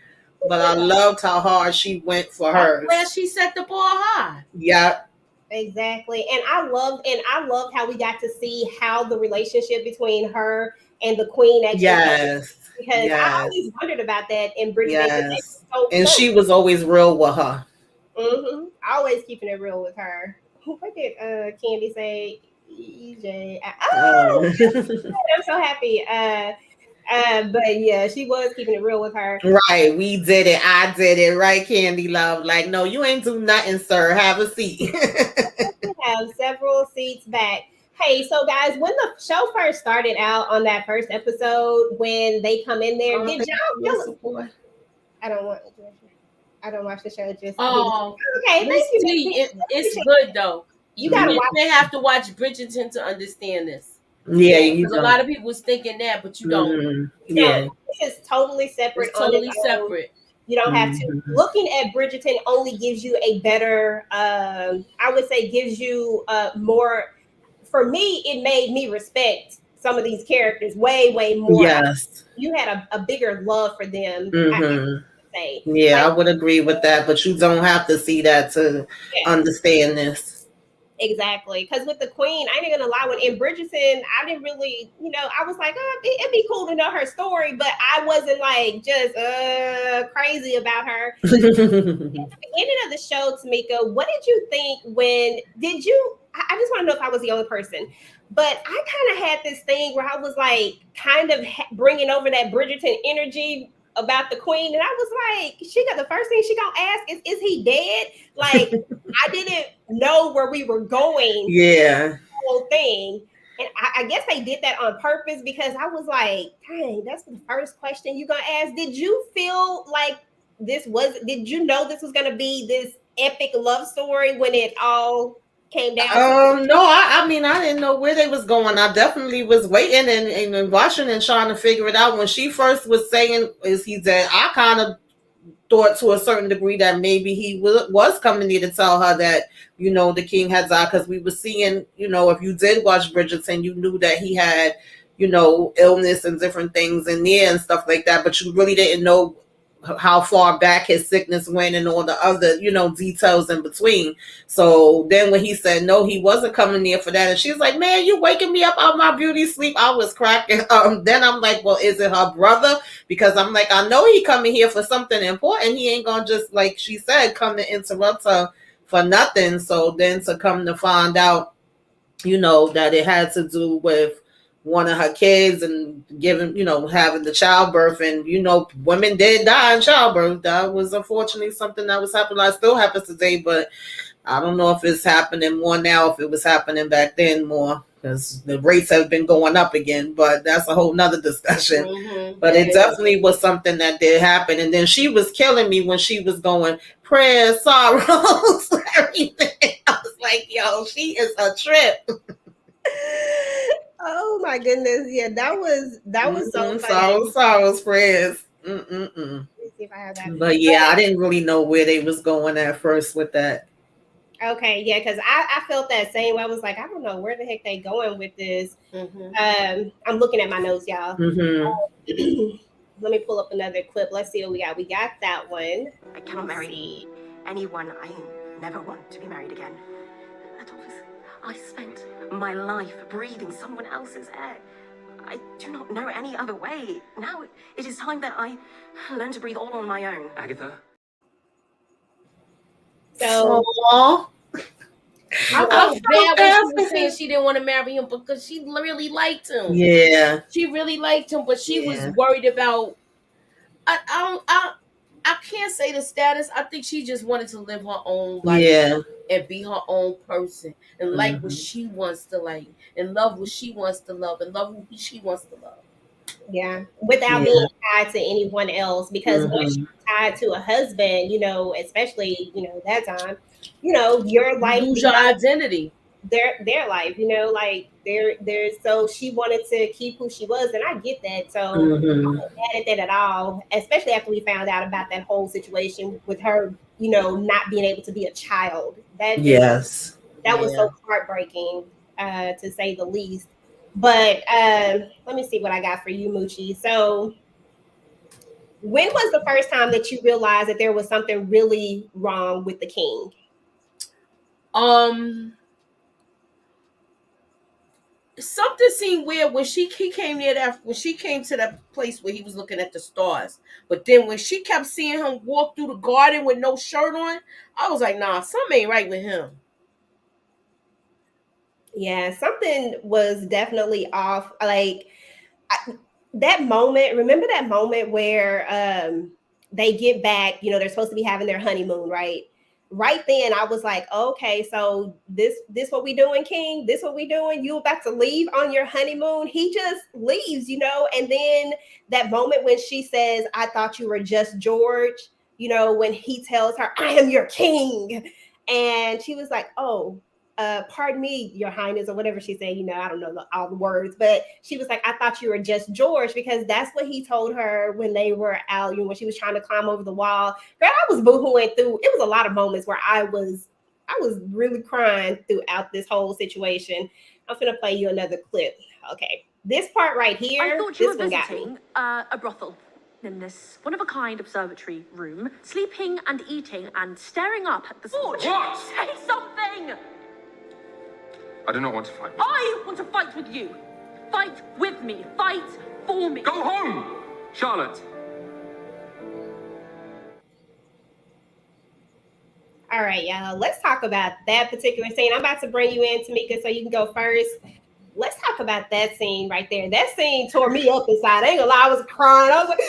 But I loved how hard she went for her. I'm glad she set the bar high. Yeah. Exactly. And I loved how we got to see how the relationship between her and the queen actually because I always wondered about that in Bridgerton. And she was always real with her. Always keeping it real with her. What did Candy say? EJ. Oh, I'm so happy. But yeah, she was keeping it real with her. Right, we did it. I did it. Right, Candy Love. Like, no, you ain't do nothing, sir. Have a seat. We have several seats back. Hey, so guys, when the show first started out on that first episode, when they come in there, did y'all feel? I don't watch the show. Just okay. Thank you. It's good though. You may have to watch Bridgerton to understand this. Yeah, because a lot of people was thinking that, but you don't. Yeah, this is totally separate. It's totally separate. You don't have to. Looking at Bridgerton only gives you a better. I would say gives you more. For me, it made me respect some of these characters way more. Yes, you had a bigger love for them. I would agree with that, but you don't have to see that to understand this. Exactly, because with the queen, I ain't gonna lie. When in Bridgerton, I didn't really, I was like, it'd be cool to know her story, but I wasn't like just crazy about her. At the beginning of the show, Tamika, what did you think I just want to know if I was the only person, but I kind of had this thing where I was like, kind of bringing over that Bridgerton energy about the queen, and I was like, the first thing she gonna ask is he dead? Like, I didn't know where we were going. Yeah, the whole thing, and I guess they did that on purpose because I was like, dang, that's the first question you gonna ask. Did you feel like did you know this was gonna be this epic love story when it all came down? No, I mean, I didn't know where they was going. I definitely was waiting and watching and trying to figure it out. When she first was saying, is he dead? I kind of thought to a certain degree that maybe he was coming here to tell her that, the king had died, because we were seeing, if you did watch Bridgerton, you knew that he had, illness and different things in there and stuff like that, but you really didn't know how far back his sickness went and all the other, details in between. So then when he said no, he wasn't coming there for that, and she's like, man, you waking me up out of my beauty sleep, I was cracking. Then I'm like, well, is it her brother? Because I'm like, I know he coming here for something important. He ain't gonna just, like she said, come and interrupt her for nothing. So then to come to find out, that it had to do with one of her kids and giving, having the childbirth, and women did die in childbirth. That was unfortunately something that was happening. It still happens today, but I don't know if it's happening more now, if it was happening back then more, because the rates have been going up again, but that's a whole nother discussion. But it definitely was something that did happen. And then she was killing me when she was going, prayers, sorrows, everything. I was like, yo, she is a trip. Oh my goodness. Yeah, that was so funny. Sorrows, prayers. Let me see if I have that. But yeah, I didn't really know where they was going at first with that. Okay, yeah, because I felt that same way. I was like, I don't know where the heck they going with this. I'm looking at my notes, y'all. Let me pull up another clip. Let's see what we got. We got that one. I cannot marry anyone. I never want to be married again. Adolphus, I spent my life breathing someone else's air. I do not know any other way. Now it is time that I learn to breathe all on my own. Agatha? So I felt bad when she was saying she didn't want to marry him because she really liked him. Yeah, she really liked him, but she was worried about. I can't say the status. I think she just wanted to live her own life and be her own person and like what she wants to like and love what she wants to love and love who she wants to love. Yeah, without being tied to anyone else, because once you're tied to a husband, especially that time, your life, lose your identity. Their life, like there's so she wanted to keep who she was, and I get that. So I'm not mad at that at all, especially after we found out about that whole situation with her, not being able to be a child. That was so heartbreaking, to say the least. But let me see what I got for you, Moochie. So when was the first time that you realized that there was something really wrong with the king? Something seemed weird when he came near when she came to that place where he was looking at the stars. But then when she kept seeing him walk through the garden with no shirt on, I was like, nah, something ain't right with him. Yeah, something was definitely off. Like that moment, remember that moment where they get back, they're supposed to be having their honeymoon, right? Right then I was like, okay, so this what we doing, King? This what we doing? You about to leave on your honeymoon? He just leaves, and then that moment when she says, I thought you were just George, when he tells her, I am your king. And she was like, oh, pardon me, your highness, or whatever she said, I don't know all the words, but she was like, I thought you were just George, because that's what he told her when they were out, when she was trying to climb over the wall. Girl, I was boohooing through. It was a lot of moments where I was really crying throughout this whole situation. I'm gonna play you another clip. Okay, this part right here. I thought you were visiting a brothel in this one-of-a-kind observatory room, sleeping and eating and staring up at the forge. What? Say something! I do not want to fight. I want to fight with you. Fight with me. Fight for me. Go home, Charlotte. All right, y'all. Let's talk about that particular scene. I'm about to bring you in, Tamika, so you can go first. Let's talk about that scene right there. That scene tore me up inside. I ain't gonna lie, I was crying. I was like,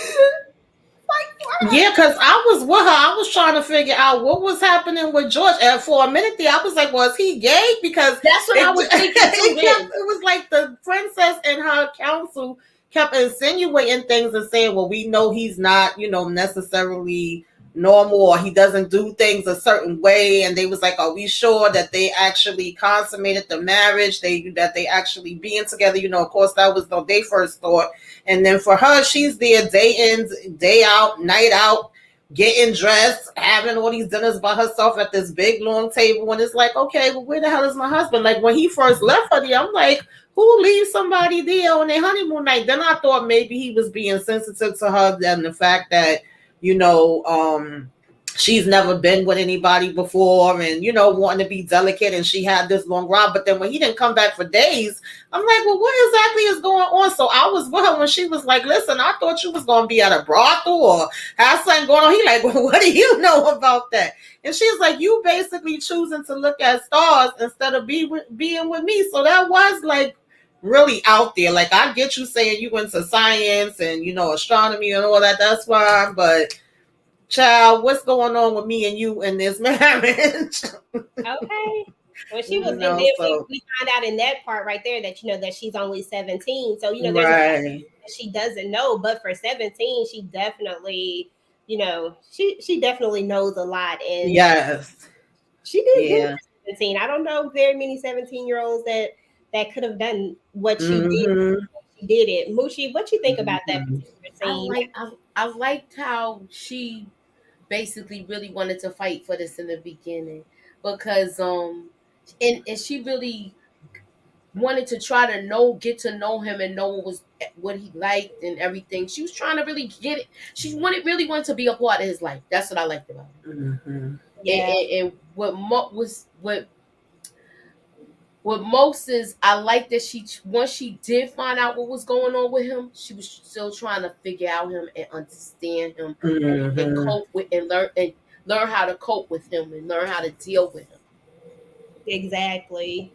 yeah, because I was with her. I was trying to figure out what was happening with George. And for a minute there, I was like, was he gay? Because that's what I was thinking. It was like the princess and her council kept insinuating things and saying, well, we know he's not, necessarily normal, or he doesn't do things a certain way. And they was like, are we sure that they actually consummated the marriage, that they actually being together? Of course, that was what they first thought. And then for her, she's there day in, day out, night out, getting dressed, having all these dinners by herself at this big long table. And it's like, okay, well, where the hell is my husband? Like when he first left her there, I'm like, who leaves somebody there on their honeymoon night? Then I thought maybe he was being sensitive to her and the fact that, she's never been with anybody before, and wanting to be delicate, and she had this long ride. But then when he didn't come back for days, I'm like, well, what exactly is going on? So I was with her when she was like, listen, I thought you was going to be at a brothel or have something going on. He like, well, what do you know about that? And she's like, you basically choosing to look at stars instead of being with me. So that was like really out there. Like, I get you saying you into science and astronomy and all that, that's fine, but child, what's going on with me and you in this marriage? Okay. Well, she was, and then we find out in that part right there that that she's only 17. So there's right. that she doesn't know, but for 17, she definitely, she definitely knows a lot, and yes, she did good for 17. I don't know very many 17-year-olds that could have done what she did. She did it. Mushi, what you think about that particular scene? I liked how she basically really wanted to fight for this in the beginning, because and she really wanted to try to get to know him and know what he liked and everything. She was trying to really get it. She really wanted to be a part of his life. That's what I liked about it. Yeah. And what Moses, I like that once she did find out what was going on with him, she was still trying to figure out him and understand him and cope with and learn how to cope with him and learn how to deal with him. Exactly.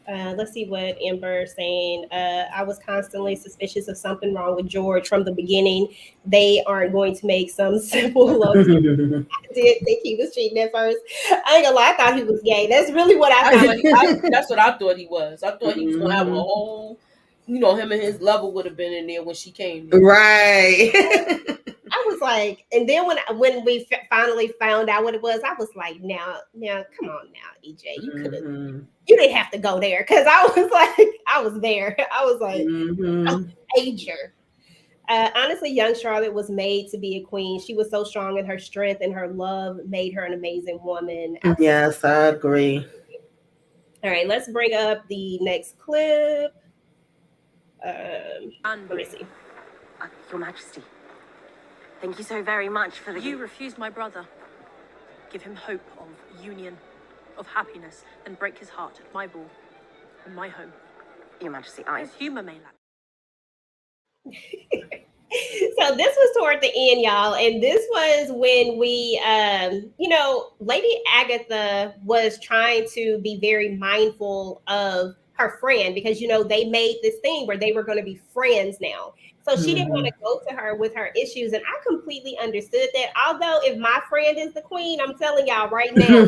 Let's see what Amber's saying. I was constantly suspicious of something wrong with George from the beginning. They aren't going to make some simple love. I did think he was cheating at first. I ain't gonna lie, I thought he was gay. That's really what I thought. That's what I thought he was. I thought he was gonna have a whole, him and his lover would have been in there when she came in. Right. I was like, and then when we finally found out what it was, I was like, now, come on now, EJ, you could have, you didn't have to go there, because I was like, I was there. I was like, major. Honestly, young Charlotte was made to be a queen. She was so strong in her strength, and her love made her an amazing woman. Absolutely. Yes, I agree. All right, let's bring up the next clip. Let me see. Your Majesty, thank you so very much for the... You refused my brother. Give him hope of union, of happiness, then break his heart at my ball, in my home. Your Majesty, His humour may lack. So this was toward the end, y'all, and this was when we, Lady Agatha was trying to be very mindful of her friend, because they made this thing where they were going to be friends now. So she didn't want to go to her with her issues, and I completely understood that. Although if my friend is the queen, I'm telling y'all right now,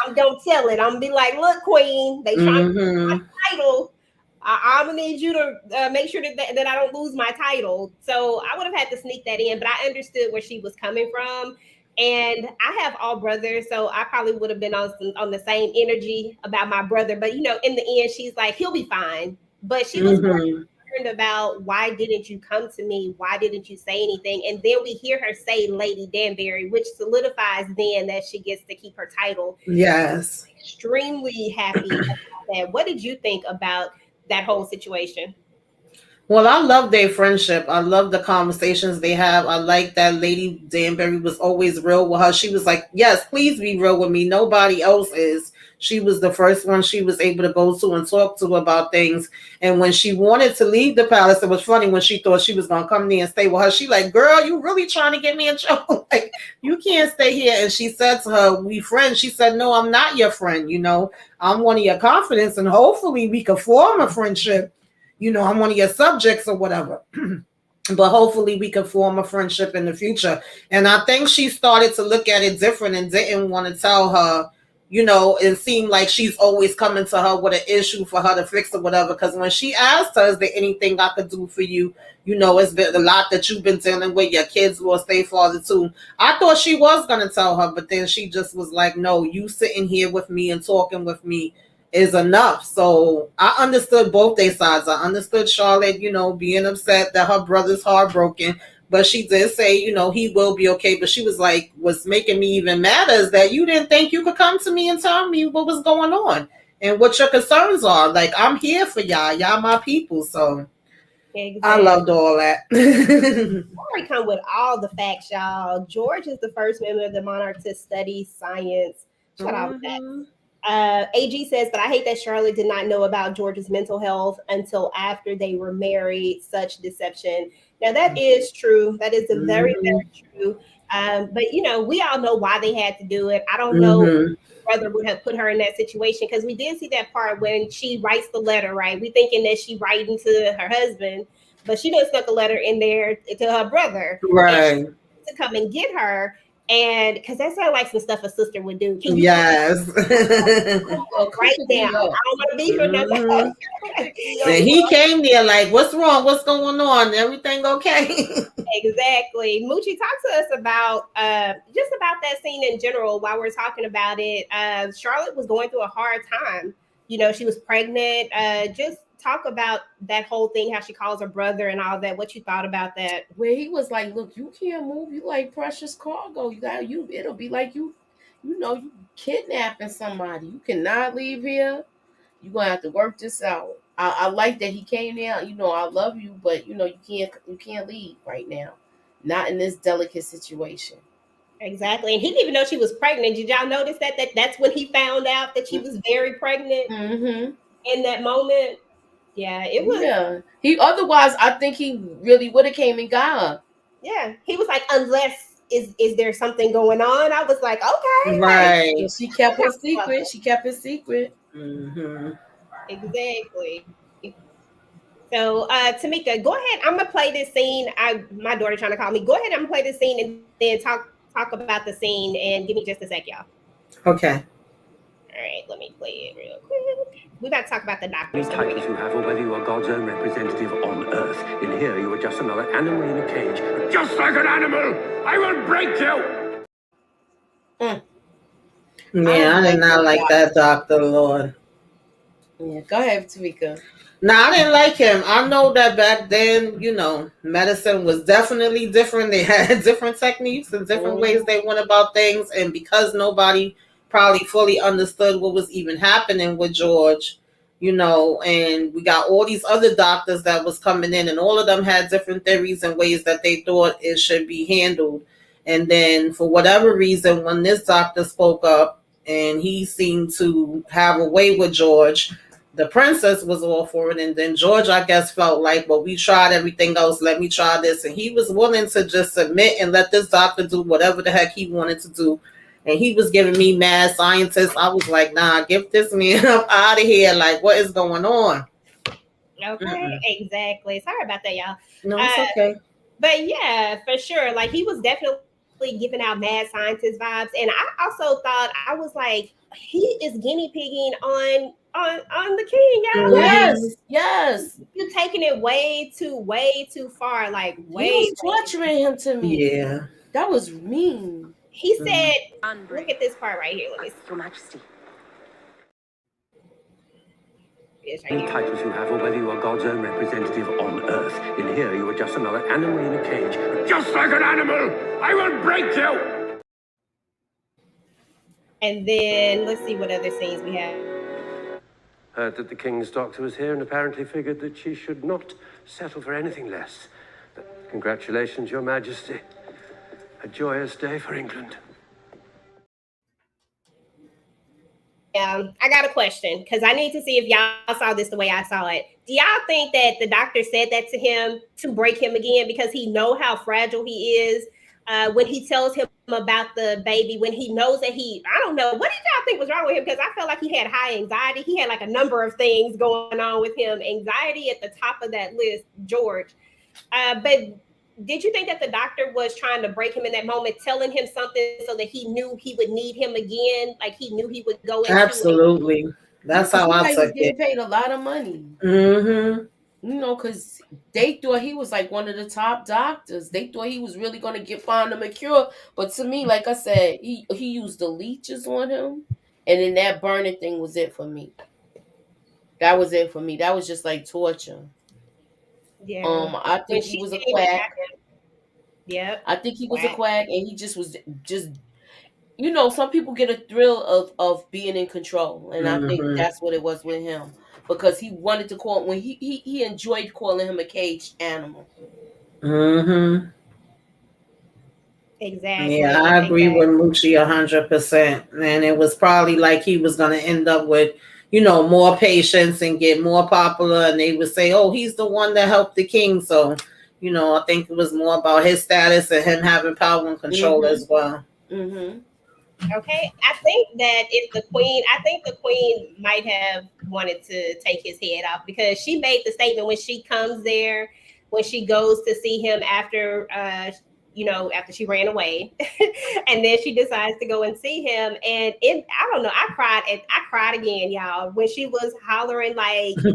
I'm gonna tell it. I'm gonna be like, look, queen, they trying to get my title. I'm gonna need you to make sure that I don't lose my title. So I would have had to sneak that in, but I understood where she was coming from. And I have all brothers, so I probably would have been on the same energy about my brother. But in the end, she's like, he'll be fine. But she was concerned about, why didn't you come to me? Why didn't you say anything? And then we hear her say Lady Danbury, which solidifies then that she gets to keep her title. Yes. Extremely happy about that. What did you think about that whole situation? Well, I love their friendship. I love the conversations they have. I like that Lady Danbury was always real with her. She was like, yes, please be real with me. Nobody else is. She was the first one she was able to go to and talk to about things. And when she wanted to leave the palace, it was funny when she thought she was going to come there and stay with her. She like, girl, you really trying to get me in trouble? Like, you can't stay here. And she said to her, we friends. She said, no, I'm not your friend. I'm one of your confidants, and hopefully we could form a friendship. I'm one of your subjects or whatever. But hopefully we can form a friendship in the future. And I think she started to look at it different and didn't want to tell her, it seemed like she's always coming to her with an issue for her to fix or whatever. Because when she asked her, is there anything I could do for you? It's been a lot that you've been dealing with. Your kids lost their father too. I thought she was going to tell her, but then she just was like, no, you sitting here with me and talking with me is enough. So I understood both their sides. I understood Charlotte, being upset that her brother's heartbroken, but she did say, he will be okay. But she was like, what's making me even madder is that you didn't think you could come to me and tell me what was going on and what your concerns are. Like, I'm here for y'all. Y'all my people. So I Exactly. loved all that. Corey come with all the facts, y'all. George is the first member of the monarch to study science. Shut up with that. Mhm. AG says, but I hate that Charlotte did not know about George's mental health until after they were married. Such deception. Now that is true. That is a very, Mhm. very true. But you know, we all know why they had to do it. I don't know Mhm. brother would have put her in that situation because we did see that part when she writes the letter, right? We thinking that she writing to her husband, but she done stuck a letter in there to her brother, and she Right. to come and get her. And because that sounds like some stuff a sister would do. Can you come Yes. right Cook now? me I up. don't want to be here no Mhm. more. And he came there like, "What's wrong? What's going on? Everything okay?" Exactly. Moochie, talk to us about just about that scene in general while we're talking about it. Charlotte was going through a hard time. You know, she was pregnant. Just talk about that whole thing, how she calls her brother and all that. What you thought about that? Where he was like, "Look, you can't move. You like precious cargo. You got you. It'll be like you kidnapping somebody. You cannot leave here. You're gonna have to work this out." I like that he came there. I love you, but you can't leave right now. Not in this delicate situation. Exactly. And he didn't even know she was pregnant. Did y'all notice that's when he found out that she was very pregnant Mm-hmm. in that moment? Yeah, it was. Yeah. He otherwise I think he really would have came and got her. Yeah, he was like, unless is there something going on? I was like, okay, like Right. But she kept her secret. She kept his secret. Mhm. exactly. So, Tamika, go ahead. I'm gonna play this scene. My daughter trying to call me. Go ahead. I'm gonna play this scene and then talk about the scene. And give me just a sec, y'all. Okay. All right, let me play it real quick. We got to talk about the doctor. Any titles you have, or whether you are God's own representative on Earth. In here, you are just another animal in a cage. Just like an animal, I will break you! Mm. Yeah, I did not like that Dr. Lord. Yeah, go ahead, Tamika. No, I didn't like him. I know that back then, medicine was definitely different. They had different techniques and different ways they went about things. And because nobody probably fully understood what was even happening with George, and we got all these other doctors that was coming in, and all of them had different theories and ways that they thought it should be handled. And then for whatever reason, when this doctor spoke up and he seemed to have a way with George, the princess was all for it, and then George, I guess, felt like, well, we tried everything else, let me try this, and he was willing to just submit and let this doctor do whatever the heck he wanted to do. And he was giving me mad scientists. I was like, nah, get this man up out of here. Like, what is going on? Okay, exactly. Sorry about that, y'all. No, it's okay. But yeah, for sure. Like he was definitely giving out mad scientist vibes, and I also thought I was like, he is guinea pigging on the king, y'all. Like Yes. you're taking it way too far. Like He was torturing him to me. Yeah. That was mean. He said, look at this part right here. Let me see. Your Majesty. Any titles you have, or whether you are God's own representative on Earth. In here, you are just another animal in a cage. Just like an animal, I will break you! And then let's see what other scenes we have. Heard that the king's doctor was here and apparently figured that she should not settle for anything less. Congratulations, Your Majesty. A joyous day for England. I got a question because I need to see if y'all saw this the way I saw it. Do y'all think that the doctor said that to him to break him again because he know how fragile he is? When he tells him about the baby, when he knows that I don't know, what did y'all think was wrong with him? Because I felt like he had high anxiety. He had like a number of things going on with him. Anxiety at the top of that list, George. But did you think that the doctor was trying to break him in that moment, telling him something so that he knew he would need him again? Like he knew he would go into Absolutely. That's how I He was took getting it. paid a lot of money. Mm-hmm. Because they thought he was like one of the top doctors. They thought he was really going to find him a cure. But to me, like I said, he used the leeches on him. And then that burning thing was it for me. That was it for me. That was just like torture. Yeah. I think he was a quack. Yep. I think he was a quack, and he just was just. Some people get a thrill of being in control, and I think that's what it was with him. because he wanted to call when he enjoyed calling him a caged animal. Mm-hmm. Yeah, I Exactly. agree with Exactly. Moochie 100%. And it was probably like he was gonna end up with, more patients and get more popular. And they would say, "Oh, he's the one that helped the king." So, I think it was more about his status and him having power and control Mm-hmm. as well. Mm-hmm. Okay, I think the queen might have wanted to take his head off because she made the statement when she comes there, when she goes to see him after, after she ran away, and then she decides to go and see him, and I don't know, I cried again, y'all, when she was hollering like set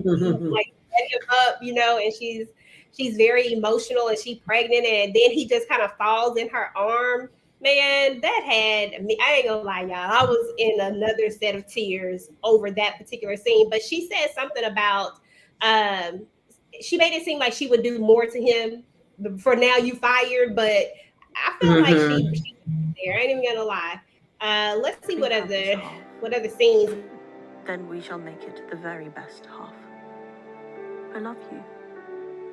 him up, and she's very emotional and she's pregnant, and then he just kind of falls in her arm. Man, that had me. I ain't gonna lie, y'all. I was in another set of tears over that particular scene. But she said something about, um, she made it seem like she would do more to him. For now, you fired, but I felt like Hmm. she was there. I ain't even gonna lie. Let's see We have this half. what other scenes. Then we shall make it the very best half. I love you.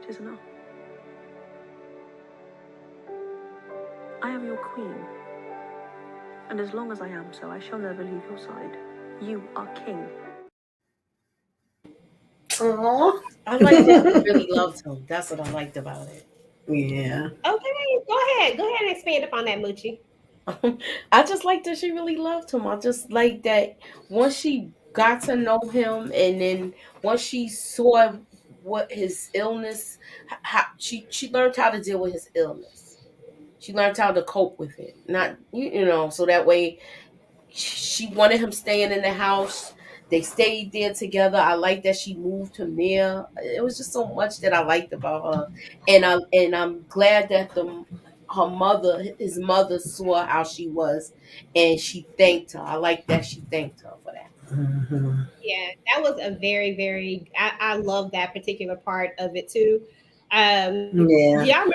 'Tis enough. I am your queen, and as long as I am so, I shall never leave your side. You are king. Aw. I like that she really loved him. That's what I liked about it. Yeah. Okay, go ahead and expand upon that, Moochie. I just like that she really loved him. I just like that once she got to know him, and then once she saw what his illness, how she learned how to deal with his illness. She learned how to cope with it. Not so that way she wanted him staying in the house. They stayed there together. I like that she moved him there. It was just so much that I liked about her, and I'm glad that his mother saw how she was, and she thanked her. I like that she thanked her for that. Hmm. Yeah, that was a very, very. I love that particular part of it too. Do Yeah. y'all remember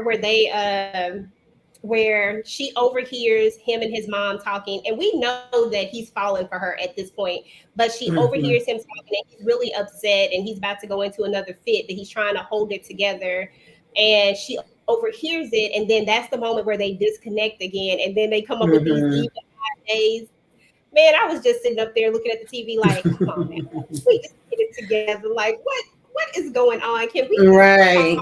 where where she overhears him and his mom talking, and we know that he's fallen for her at this point, but she Hmm. overhears him talking, and he's really upset, and he's about to go into another fit, but he's trying to hold it together, and she overhears it, and then that's the moment where they disconnect again, and then they come up with these Hmm. even days. Man, I was just sitting up there looking at the TV like, come on, man, we just get it together. Like, what is going on? Can we just talk Right.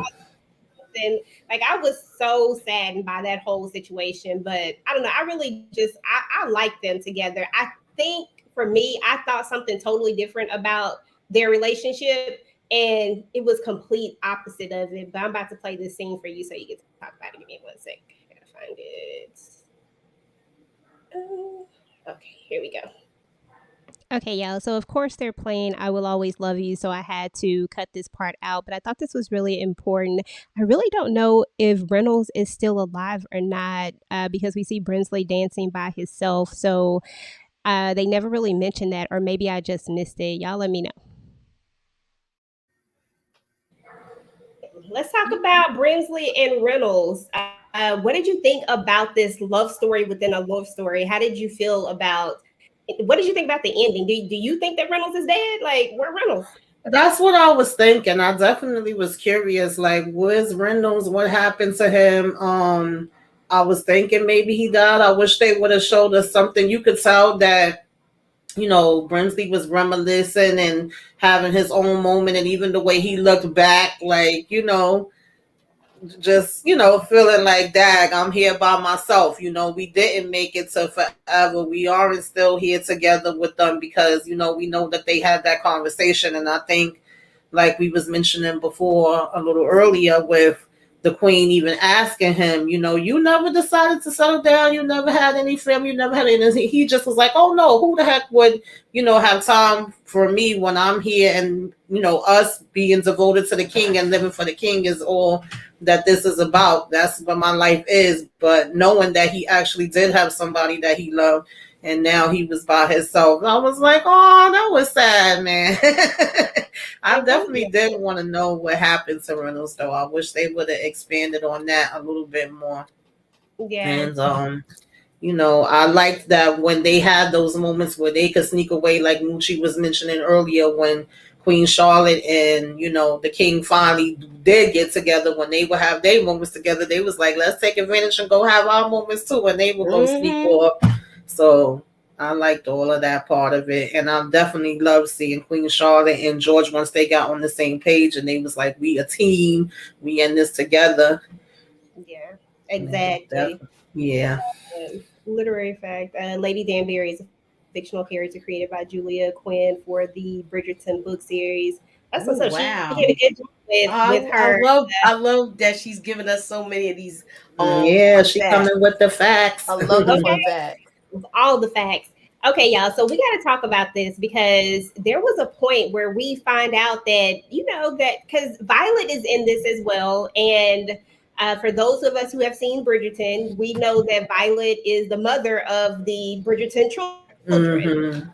and like I was so saddened by that whole situation. But I don't know. I really just I like them together. I think for me, I thought something totally different about their relationship, and it was complete opposite of it. But I'm about to play this scene for you so you can talk about it. Give me one sec. I gotta find it. Okay, here we go. Okay, y'all. So, of course, they're playing I Will Always Love You. So, I had to cut this part out, but I thought this was really important. I really don't know if Reynolds is still alive or not because we see Brinsley dancing by himself. So, they never really mentioned that, or maybe I just missed it. Y'all let me know. Let's talk about Brinsley and Reynolds. What did you think about this love story within a love story? How did you feel about what did you think about the ending? Do you think that Reynolds is dead? Like, where Reynolds? That's what I was thinking. I definitely was curious, like, where's Reynolds? What happened to him? I was thinking maybe he died. I wish they would have showed us something. You could tell that, Brinsley was reminiscing and having his own moment, and even the way he looked back, like, just feeling like, dag, I'm here by myself. We didn't make it to forever. We aren't still here together with them because we know that they had that conversation. And I think, like we was mentioning before a little earlier, with the queen even asking him, you never decided to settle down, you never had any family, you never had any. He just was like, oh no, who the heck would have time for me when I'm here? And us being devoted to the king and living for the king is all that this is about. That's what my life is. But knowing that he actually did have somebody that he loved, and now he was by himself, I was like, oh, that was sad, man. I It was, definitely did want to know what happened to Reynolds, though. I wish they would have expanded on that a little bit more. yeah. And I liked that when they had those moments where they could sneak away, like Moochie was mentioning earlier, when Queen Charlotte and the king finally did get together, when they would have their moments together, they was like, let's take advantage and go have our moments too, and they would go sneak off. So I liked all of that part of it, and I definitely loved seeing Queen Charlotte and George once they got on the same page, and they was like, we a team, we in this together. Yeah, exactly. Yeah. Literary fact: Lady Danbury is a fictional character created by Julia Quinn for the Bridgerton book series. That's Oh, so wow. she did a good job with her. I love that she's giving us so many of these Yeah, fun she facts. coming with the facts. I love the fun facts. All the facts. Okay, y'all. So we got to talk about this because there was a point where we find out that that because Violet is in this as well, and for those of us who have seen Bridgerton, we know that Violet is the mother of the Bridgerton children. Mm-hmm.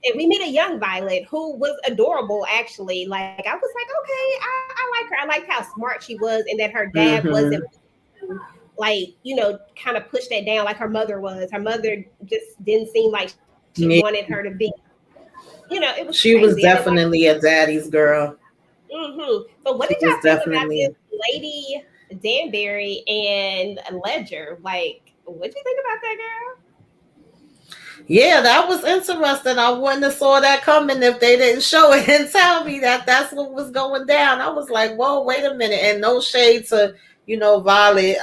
And we meet a young Violet who was adorable, actually. Like, I was like, okay, I like her. I liked how smart she was, and that her dad wasn't like, kind of push that down like her mother was. Her mother just didn't seem like she wanted her to be. It was She crazy. was definitely a daddy's girl. So what did y'all think about this Lady Danbury and Ledger? Like, what'd you think about that, girl? Yeah, that was interesting. I wouldn't have saw that coming if they didn't show it and tell me that that's what was going down. I was like, whoa, wait a minute. And no shade to, Violet.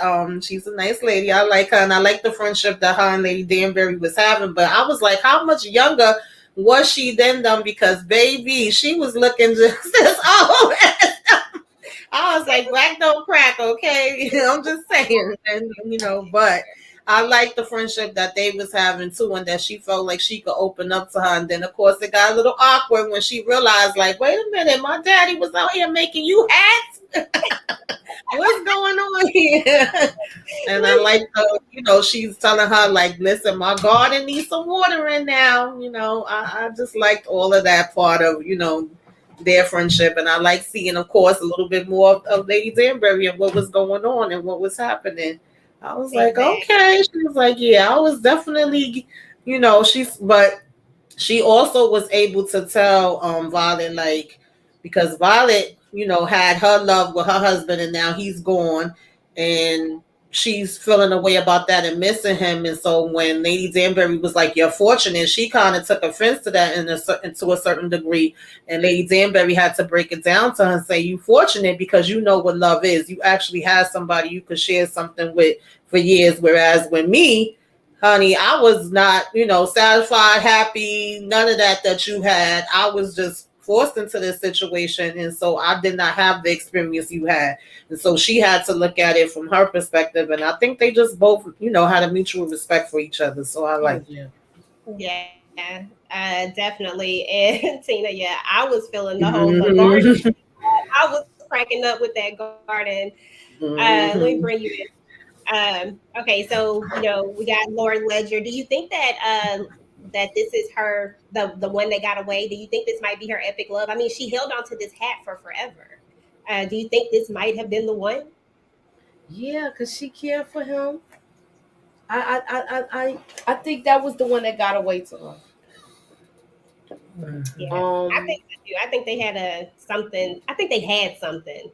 She's a nice lady. I like her, and I like the friendship that her and Lady Danbury was having. But I was like, how much younger was she than them? Because baby, she was looking just as old. I was like, black don't crack, okay? I'm just saying. And but I like the friendship that they was having too, and that she felt like she could open up to her. And then of course it got a little awkward when she realized, like, wait a minute, my daddy was out here making you hats. What's going on here? And I like she's telling her, like, listen, my garden needs some watering now. I just liked all of that part of their friendship, and I like seeing, of course, a little bit more of Lady Danbury and what was going on and what was happening. I was like, okay. She was like, yeah, I was definitely, but she also was able to tell Violet, like, because Violet, had her love with her husband, and now he's gone, and she's feeling a way about that and missing him. And so when Lady Danbury was like, you're fortunate, she kind of took offense to that to a certain degree. And Lady Danbury had to break it down to her and say, you fortunate because you know what love is. You actually have somebody you could share something with for years. Whereas with me, honey, I was not, satisfied, happy, none of that you had. I was just forced into this situation, and so I did not have the experience you had. And so she had to look at it from her perspective, and I think they just both, had a mutual respect for each other. So I like it. Yeah, definitely. And Tina, yeah, I was feeling the whole garden. I was cracking up with that garden. Let me bring you in. Okay, so we got Lord Ledger. Do you think that that this is her, the one that got away? Do you think this might be her epic love? I mean, she held on to this hat for forever. Do you think this might have been the one? Yeah, because she cared for him. I think that was the one that got away to her. Yeah, I think so too. I think they had something. I think they had something.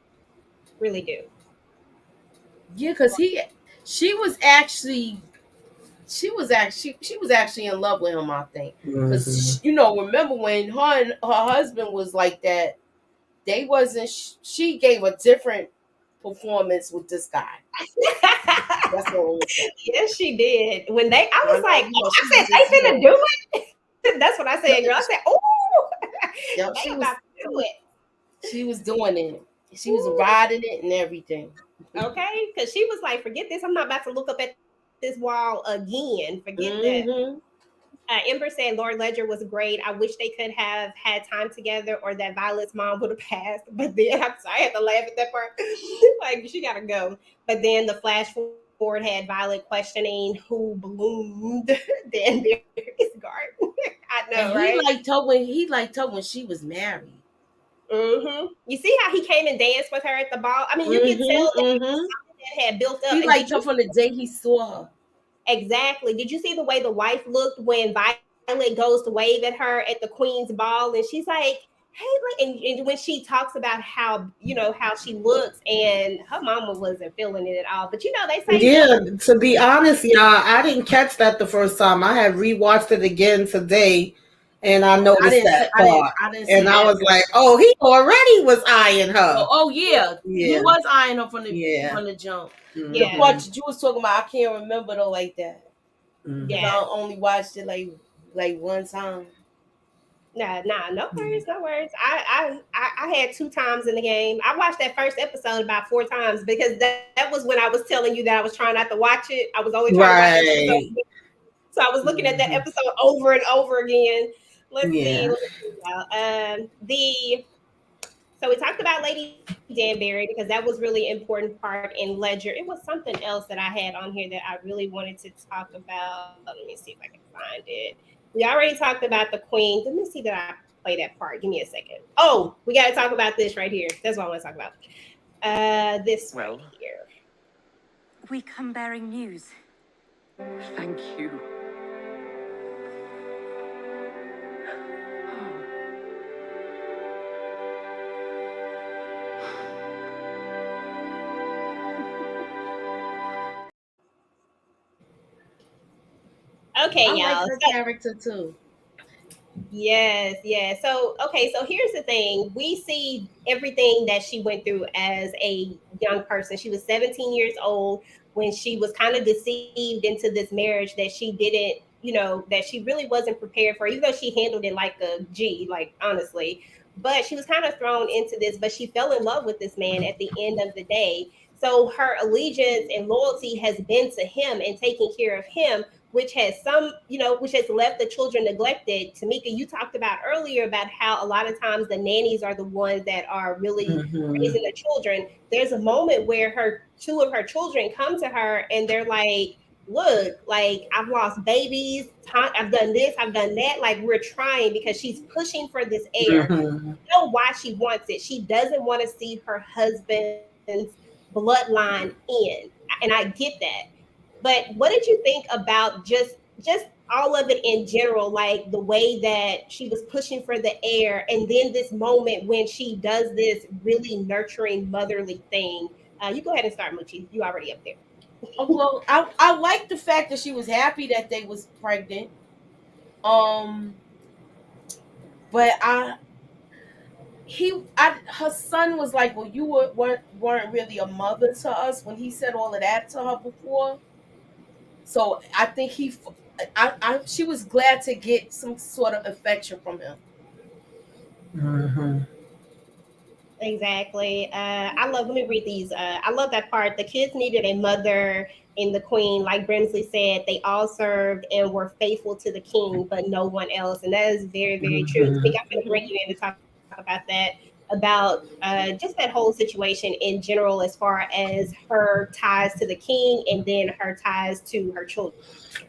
Really do. Yeah, because she was actually in love with him, I think. Because remember when her and her husband was like that, they wasn't. She gave a different performance with this guy. That's what it was like. Yes, she did. When I was like, I said they finna do it. That's what I said, girl. I said, oh, yep, she was do it. She was doing it. She was riding it and everything. Okay, because she was like, forget this. I'm not about to look up at this wall again. Forget that. Ember said Lord Ledger was great. I wish they could have had time together, or that Violet's mom would have passed. But then I had to laugh at that part. Like, she gotta go. But then the flash forward had Violet questioning who bloomed Danbury's garden. I know, and right? He liked her when she was married. You see how he came and danced with her at the ball? I mean, you can tell that something that had built up. He liked her from the day he saw her. Exactly. Did you see the way the wife looked when Violet goes to wave at her at the Queen's ball? And she's like, hey, like, and when she talks about how, how she looks, and her mama wasn't feeling it at all. But they say Yeah, to be honest, y'all, I didn't catch that the first time. I had rewatched it again today, and I noticed that part. I didn't see And I that. was like, oh, he already was eyeing her. Oh yeah, he Yeah, was eyeing her from the yeah. jump. The Yeah, part Mhm, that you was talking about, I can't remember though like that because mhm. yeah. I only watched it like one time. Nah, no worries, no worries. I had 2 times in the game. I watched that first episode about 4 times because that was when I was telling you that I was trying not to watch it. I was only trying to watch episodes. Right. So I was looking at that Mhm. episode over and over again. Let's see. Yeah. Let me see now. So we talked about Lady Danbury because that was really important part in Ledger. It was something else that I had on here that I really wanted to talk about. Let me see if I can find it. We already talked about the Queen. Let me see that I play that part. Give me a second. Oh, we got to talk about this right here. That's what I want to talk about. This right here. We come bearing news. Thank you. Okay, I like y'all. her So character too. yes, yes. So, okay, so here's the thing. We see everything that she went through as a young person. She was 17 years old when she was kind of deceived into this marriage that she didn't, that she really wasn't prepared for, even though she handled it like a G, like honestly. But she was kind of thrown into this, but she fell in love with this man at the end of the day. So her allegiance and loyalty has been to him and taking care of him, which has which has left the children neglected. Tamika, you talked about earlier about how a lot of times the nannies are the ones that are really Mhm. raising the children. There's a moment where two of her children come to her and they're like, look, like I've lost babies, I've done this, I've done that. Like we're trying because she's pushing for this heir. Mhm. Know why she wants it. She doesn't want to see her husband's bloodline in. And I get that. But what did you think about just all of it in general, like the way that she was pushing for the heir, and then this moment when she does this really nurturing motherly thing? You go ahead and start, Muchi. You already up there. Oh, well, I like the fact that she was happy that they was pregnant. Um, but her son was like, well, weren't really a mother to us when he said all of that to her before. So I think she was glad to get some sort of affection from him. Mhm. Exactly. Let me read these. I love that part. The kids needed a mother in the queen. Like Brimsley said, they all served and were faithful to the king, but no one else. And that is very, very true. I think Mhm. I'm going to bring you in to talk about that, about just that whole situation in general, as far as her ties to the king and then her ties to her children.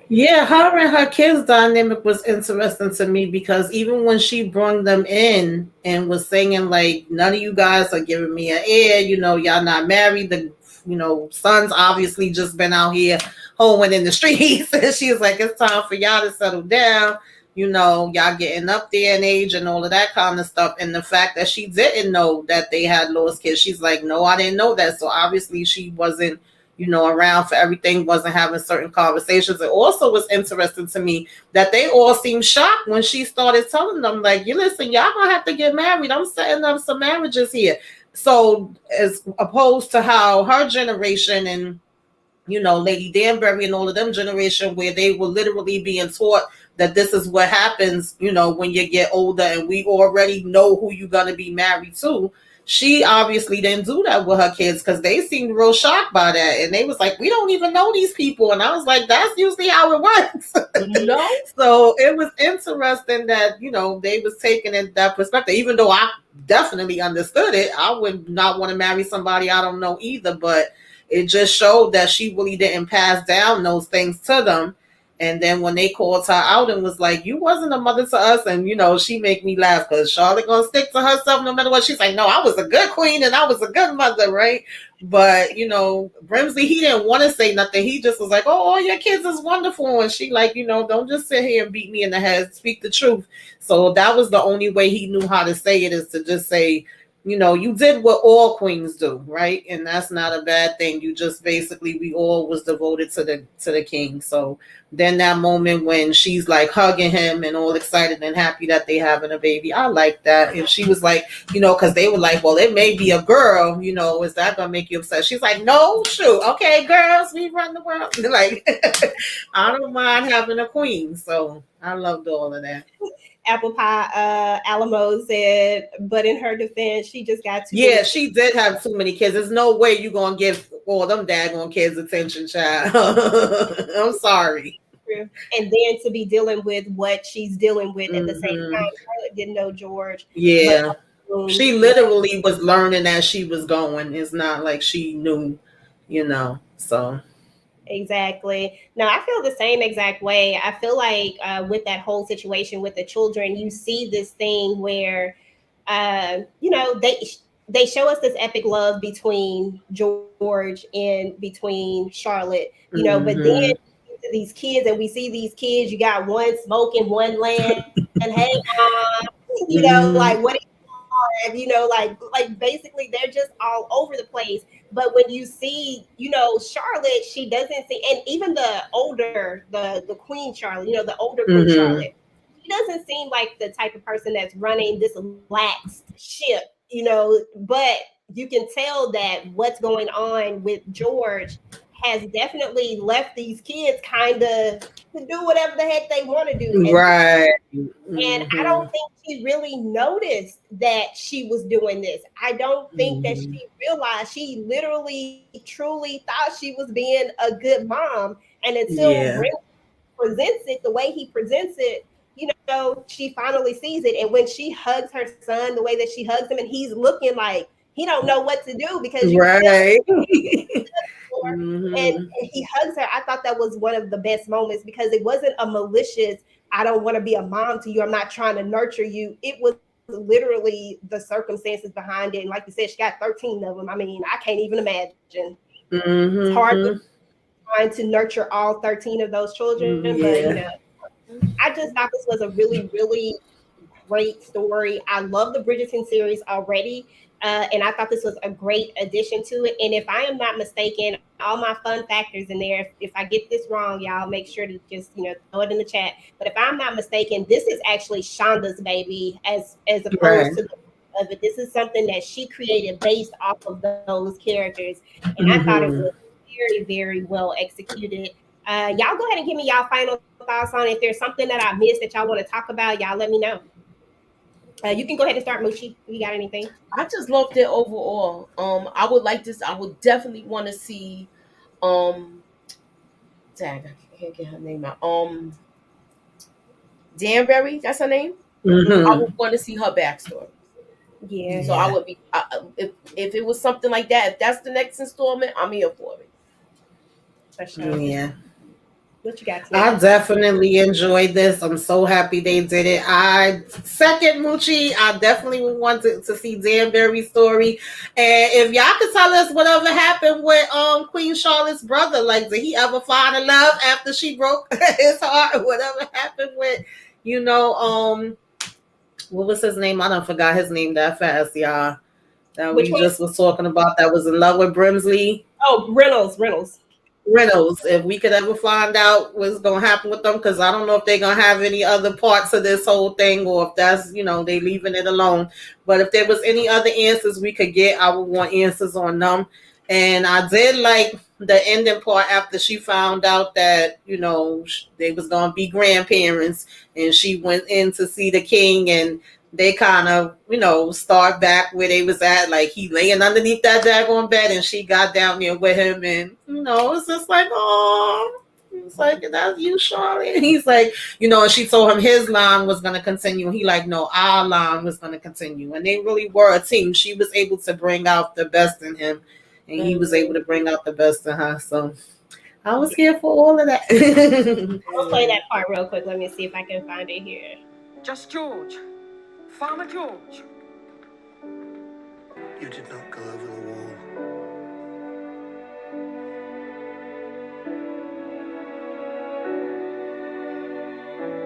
Yeah, her and her kids' dynamic was interesting to me because even when she brought them in and was saying like, "None of you guys are giving me an heir," y'all not married. The son's obviously just been out here hoeing in the streets, and she's like, "It's time for y'all to settle down." Y'all getting up there in age and all of that kind of stuff. And the fact that she didn't know that they had lost kids, she's like, "No, I didn't know that." So obviously she wasn't around for everything, wasn't having certain conversations. It also was interesting to me that they all seemed shocked when she started telling them, like, you listen, y'all gonna have to get married. I'm setting up some marriages here. So as opposed to how her generation and Lady Danbury and all of them generation where they were literally being taught that this is what happens, when you get older and we already know who you're going to be married to. She obviously didn't do that with her kids because they seemed real shocked by that. And they was like, we don't even know these people. And I was like, that's usually how it works. No, So it was interesting that, they was taking it that perspective, even though I definitely understood it. I would not want to marry somebody I don't know either. But it just showed that she really didn't pass down those things to them. And then when they called her out and was like, you wasn't a mother to us. And, she make me laugh because Charlotte going to stick to herself no matter what. She's like, no, I was a good queen and I was a good mother, right? But, Brimsley, he didn't want to say nothing. He just was like, oh, all your kids is wonderful. And she like, don't just sit here and beat me in the head. Speak the truth. So that was the only way he knew how to say it, is to just say, you did what all queens do, right? And that's not a bad thing. You just basically, we all was devoted to the king. So then that moment when she's like hugging him and all excited and happy that they having a baby, I like that. And she was like, because they were like, well, it may be a girl, is that gonna make you upset? She's like, no, shoot, okay, girls, we run the world. Like, I don't mind having a queen. So I loved all of that. Apple Pie Alamo said, but in her defense, she just got too many. She did have too many kids. There's no way you're gonna give all them daggone kids attention, child. I'm sorry. And then to be dealing with what she's dealing with at the same time. Charlotte didn't know George. Yeah. She literally was learning as she was going. It's not like she knew, so. Exactly. No, I feel the same exact way. I feel like with that whole situation with the children, you see this thing where, they show us this epic love between George and between Charlotte, but then these kids, and we see these kids, you got one smoking, one laying, and hey, like what do you want? Like basically they're just all over the place. But when you see, Charlotte, she doesn't see, and even the older, the Queen Charlotte, the older Queen Charlotte, she doesn't seem like the type of person that's running this lax ship, but you can tell that what's going on with George has definitely left these kids kind of to do whatever the heck they want to do. Right. And I don't think she really noticed that she was doing this. I don't think that she realized. She literally, truly thought she was being a good mom. And until Brent presents it the way he presents it, she finally sees it. And when she hugs her son the way that she hugs him, and he's looking like he don't know what to do because and he hugs her. I thought that was one of the best moments because it wasn't a malicious, I don't want to be a mom to you, I'm not trying to nurture you. It was literally the circumstances behind it. And like you said, she got 13 of them. I mean, I can't even imagine. It's hard trying to nurture all 13 of those children. But, I just thought this was a really, really great story. I love the Bridgerton series already. And I thought this was a great addition to it. And if I am not mistaken, all my fun factors in there, if I get this wrong, y'all make sure to just, throw it in the chat. But if I'm not mistaken, this is actually Shonda's baby as opposed to of it. This is something that she created based off of those characters. And I thought it was very, very well executed. Y'all go ahead and give me y'all final thoughts on it. If there's something that I missed that y'all want to talk about, y'all let me know. You can go ahead and start, Moochie. You got anything? I just loved it overall. I would like this. I would definitely want to see. Dang, I can't get her name out. Danbury, that's her name. I would want to see her backstory. Yeah. So I would be if it was something like that. If that's the next installment, I'm here for it. For sure. Yeah. What you got? I definitely enjoyed this. I'm so happy they did it. I second Moochie. I definitely wanted to see Danbury's story. And if y'all could tell us whatever happened with Queen Charlotte's brother, like did he ever fall in love after she broke his heart? Whatever happened with, what was his name? I don't forgot his name that fast, y'all. That we just was talking about that was in love with Brimsley. Oh, Reynolds. If we could ever find out what's going to happen with them, because I don't know if they're going to have any other parts of this whole thing or if that's, they leaving it alone. But if there was any other answers we could get, I would want answers on them. And I did like the ending part after she found out that, they was going to be grandparents and she went in to see the king and they kind of, start back where they was at, like he laying underneath that daggone bed and she got down there with him and, it's just like, oh, it's like, that's you, Charlie. And he's like, and she told him his line was going to continue. And he like, no, our line was going to continue. And they really were a team. She was able to bring out the best in him and he was able to bring out the best in her. So I was here for all of that. I'll play that part real quick. Let me see if I can find it here. Just George. Farmer George. You did not go over the wall.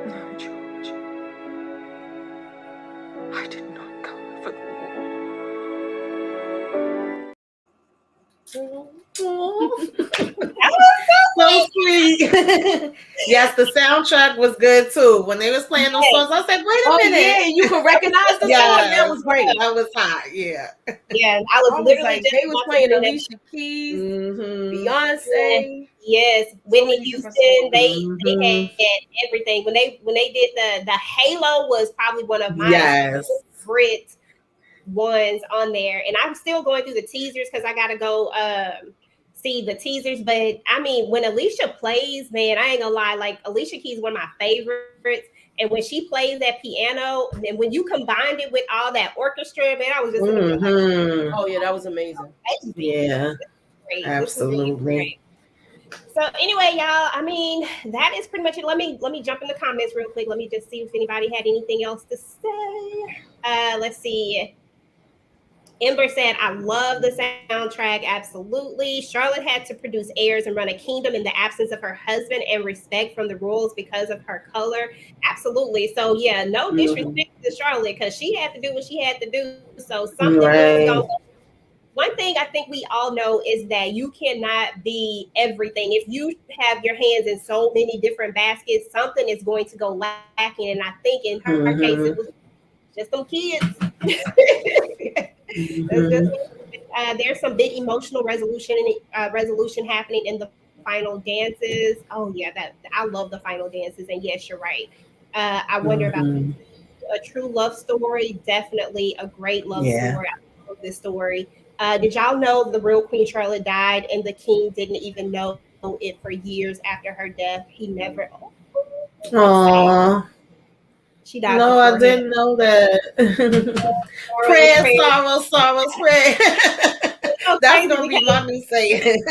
No, George. I did not go over the wall. So sweet. Yes, the soundtrack was good too. When they was playing those songs, I said, "Wait a minute!" Yeah, you could recognize the song. That was great. That was hot. Yeah. Yeah, I was literally like, just they was playing Alicia Keys, Beyonce. Yes, Whitney Houston. They Mhm. had everything. When they did the Halo was probably one of my Yes. favorite ones on there, and I'm still going through the teasers because I gotta go see the teasers. But I mean, when Alicia plays, man, I ain't gonna lie, like Alicia Keys is one of my favorites. And when she plays that piano, and when you combined it with all that orchestra, man, I was just like, oh yeah, that was amazing. Yeah, great. absolutely. Great. So anyway, y'all, I mean, that is pretty much it. Let me jump in the comments real quick. Let me just see if anybody had anything else to say. Let's see. Ember said, I love the soundtrack. Absolutely. Charlotte had to produce heirs and run a kingdom in the absence of her husband and respect from the rules because of her color. Absolutely. So, yeah, no disrespect to Charlotte because she had to do what she had to do. So, something was going on. One thing I think we all know is that you cannot be everything. If you have your hands in so many different baskets, something is going to go lacking. And I think in her case, it was just some kids. There's some big emotional resolution happening in the final dances. Oh yeah, that I love the final dances, and yes, you're right. I wonder about a true love story. Definitely a great love story. I love this story. Did y'all know the real Queen Charlotte died, and the king didn't even know it for years after her death? He never. Aww. She died. No, I didn't know that. Prayers, sorrows, prayer. That's gonna be my new saying.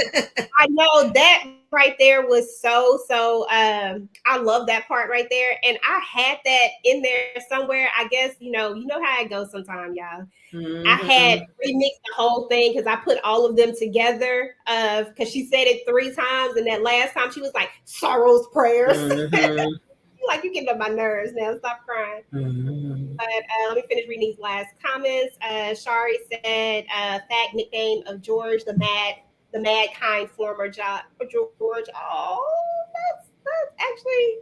I know that right there was so. I love that part right there, and I had that in there somewhere. I guess you know how it goes sometimes, y'all. I had remixed the whole thing because I put all of them together. Because she said it 3 times, and that last time she was like sorrows, prayers. Like you're getting on my nerves now. Stop crying. But let me finish reading these last comments. Shari said, "Fact nickname of George the mad kind former George." Oh, that's actually.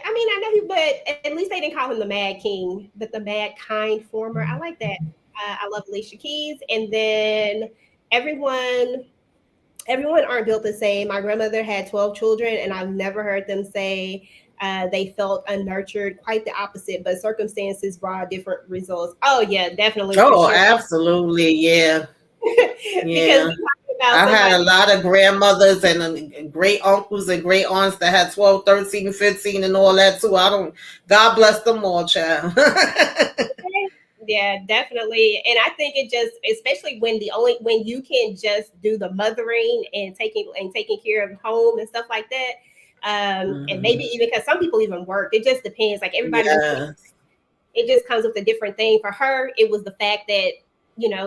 I mean, I know he, but at least they didn't call him the Mad King, but the mad kind former. I like that. I love Alicia Keys, and then everyone aren't built the same. My grandmother had 12 children, and I've never heard them say they felt unnurtured. Quite the opposite, but circumstances brought different results. Oh yeah, definitely. Oh, absolutely, yeah. Because I had a lot of grandmothers and great uncles and great aunts that had 12, 13, 15 and all that too. God bless them all, child. Yeah, definitely. And I think it just, especially when you can just do the mothering and taking care of home and stuff like that. And maybe even because some people even work, it just depends. Like everybody, it just comes with a different thing. For her, it was the fact that,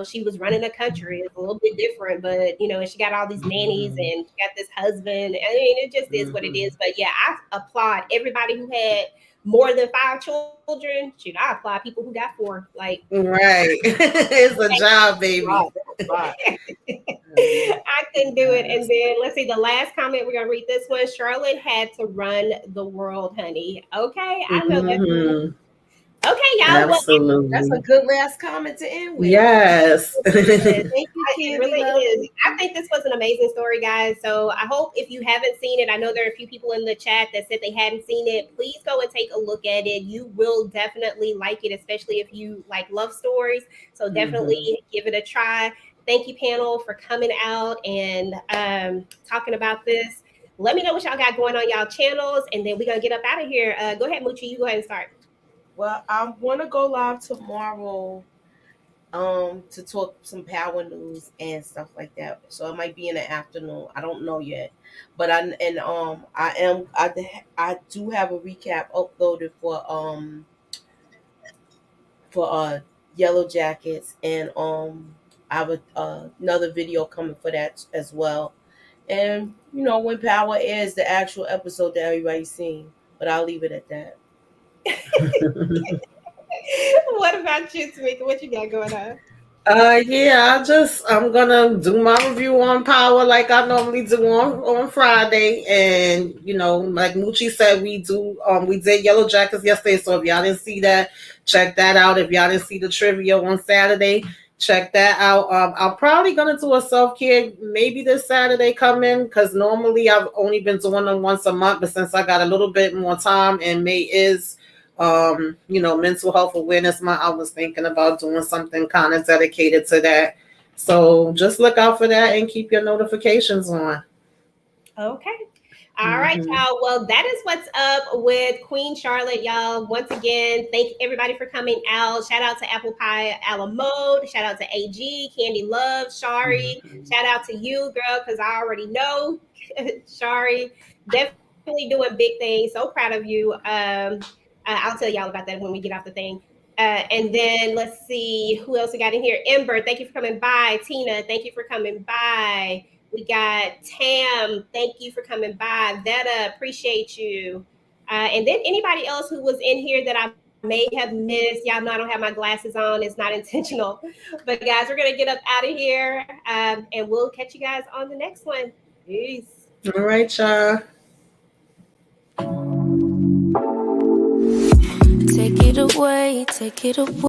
she was running a country. It's a little bit different, but and she got all these nannies and she got this husband. I mean, it just is what it is. But yeah, I applaud everybody who had more than 5 children. Shoot, I applaud people who got 4. Like, right. It's a job, baby. I couldn't do it. And then let's see, the last comment, we're gonna read this one. Charlotte had to run the world, honey. Okay, I know that. Okay, y'all. Absolutely. That's a good last comment to end with. Yes. Thank you, Candy. It really is. I think this was an amazing story, guys. So I hope if you haven't seen it, I know there are a few people in the chat that said they hadn't seen it. Please go and take a look at it. You will definitely like it, especially if you like love stories. So definitely give it a try. Thank you, panel, for coming out and talking about this. Let me know what y'all got going on y'all channels, and then we're gonna get up out of here. Go ahead, Moochie. You go ahead and start. Well, I want to go live tomorrow to talk some power news and stuff like that. So it might be in the afternoon. I don't know yet, but I do have a recap uploaded for Yellow Jackets, and I have another video coming for that as well. And when Power airs, the actual episode that everybody's seen, but I'll leave it at that. What about you, Tamika? What you got going on? Yeah, I'm gonna do my review on Power like I normally do on Friday, and like Moochie said, we did Yellow Jackets yesterday, so if y'all didn't see that, check that out. If y'all didn't see the trivia on Saturday, check that out. I'm probably gonna do a self-care maybe this Saturday coming, because normally I've only been doing them once a month, but since I got a little bit more time and May is mental health awareness month, I was thinking about doing something kind of dedicated to that. So just look out for that and keep your notifications on. Okay. All right, y'all. Well, that is what's up with Queen Charlotte, y'all. Once again, thank everybody for coming out. Shout out to Apple Pie a la Mode. Shout out to AG, Candy Love, Shari. Shout out to you, girl, because I already know. Shari, definitely doing big things. So proud of you. I'll tell y'all about that when we get off the thing. And then let's see who else we got in here. Ember, thank you for coming by. Tina, thank you for coming by. We got Tam, thank you for coming by. Veta, appreciate you. And then anybody else who was in here that I may have missed. Y'all know I don't have my glasses on. It's not intentional. But guys, we're going to get up out of here. And we'll catch you guys on the next one. Peace. All right, y'all. Take it away, take it away.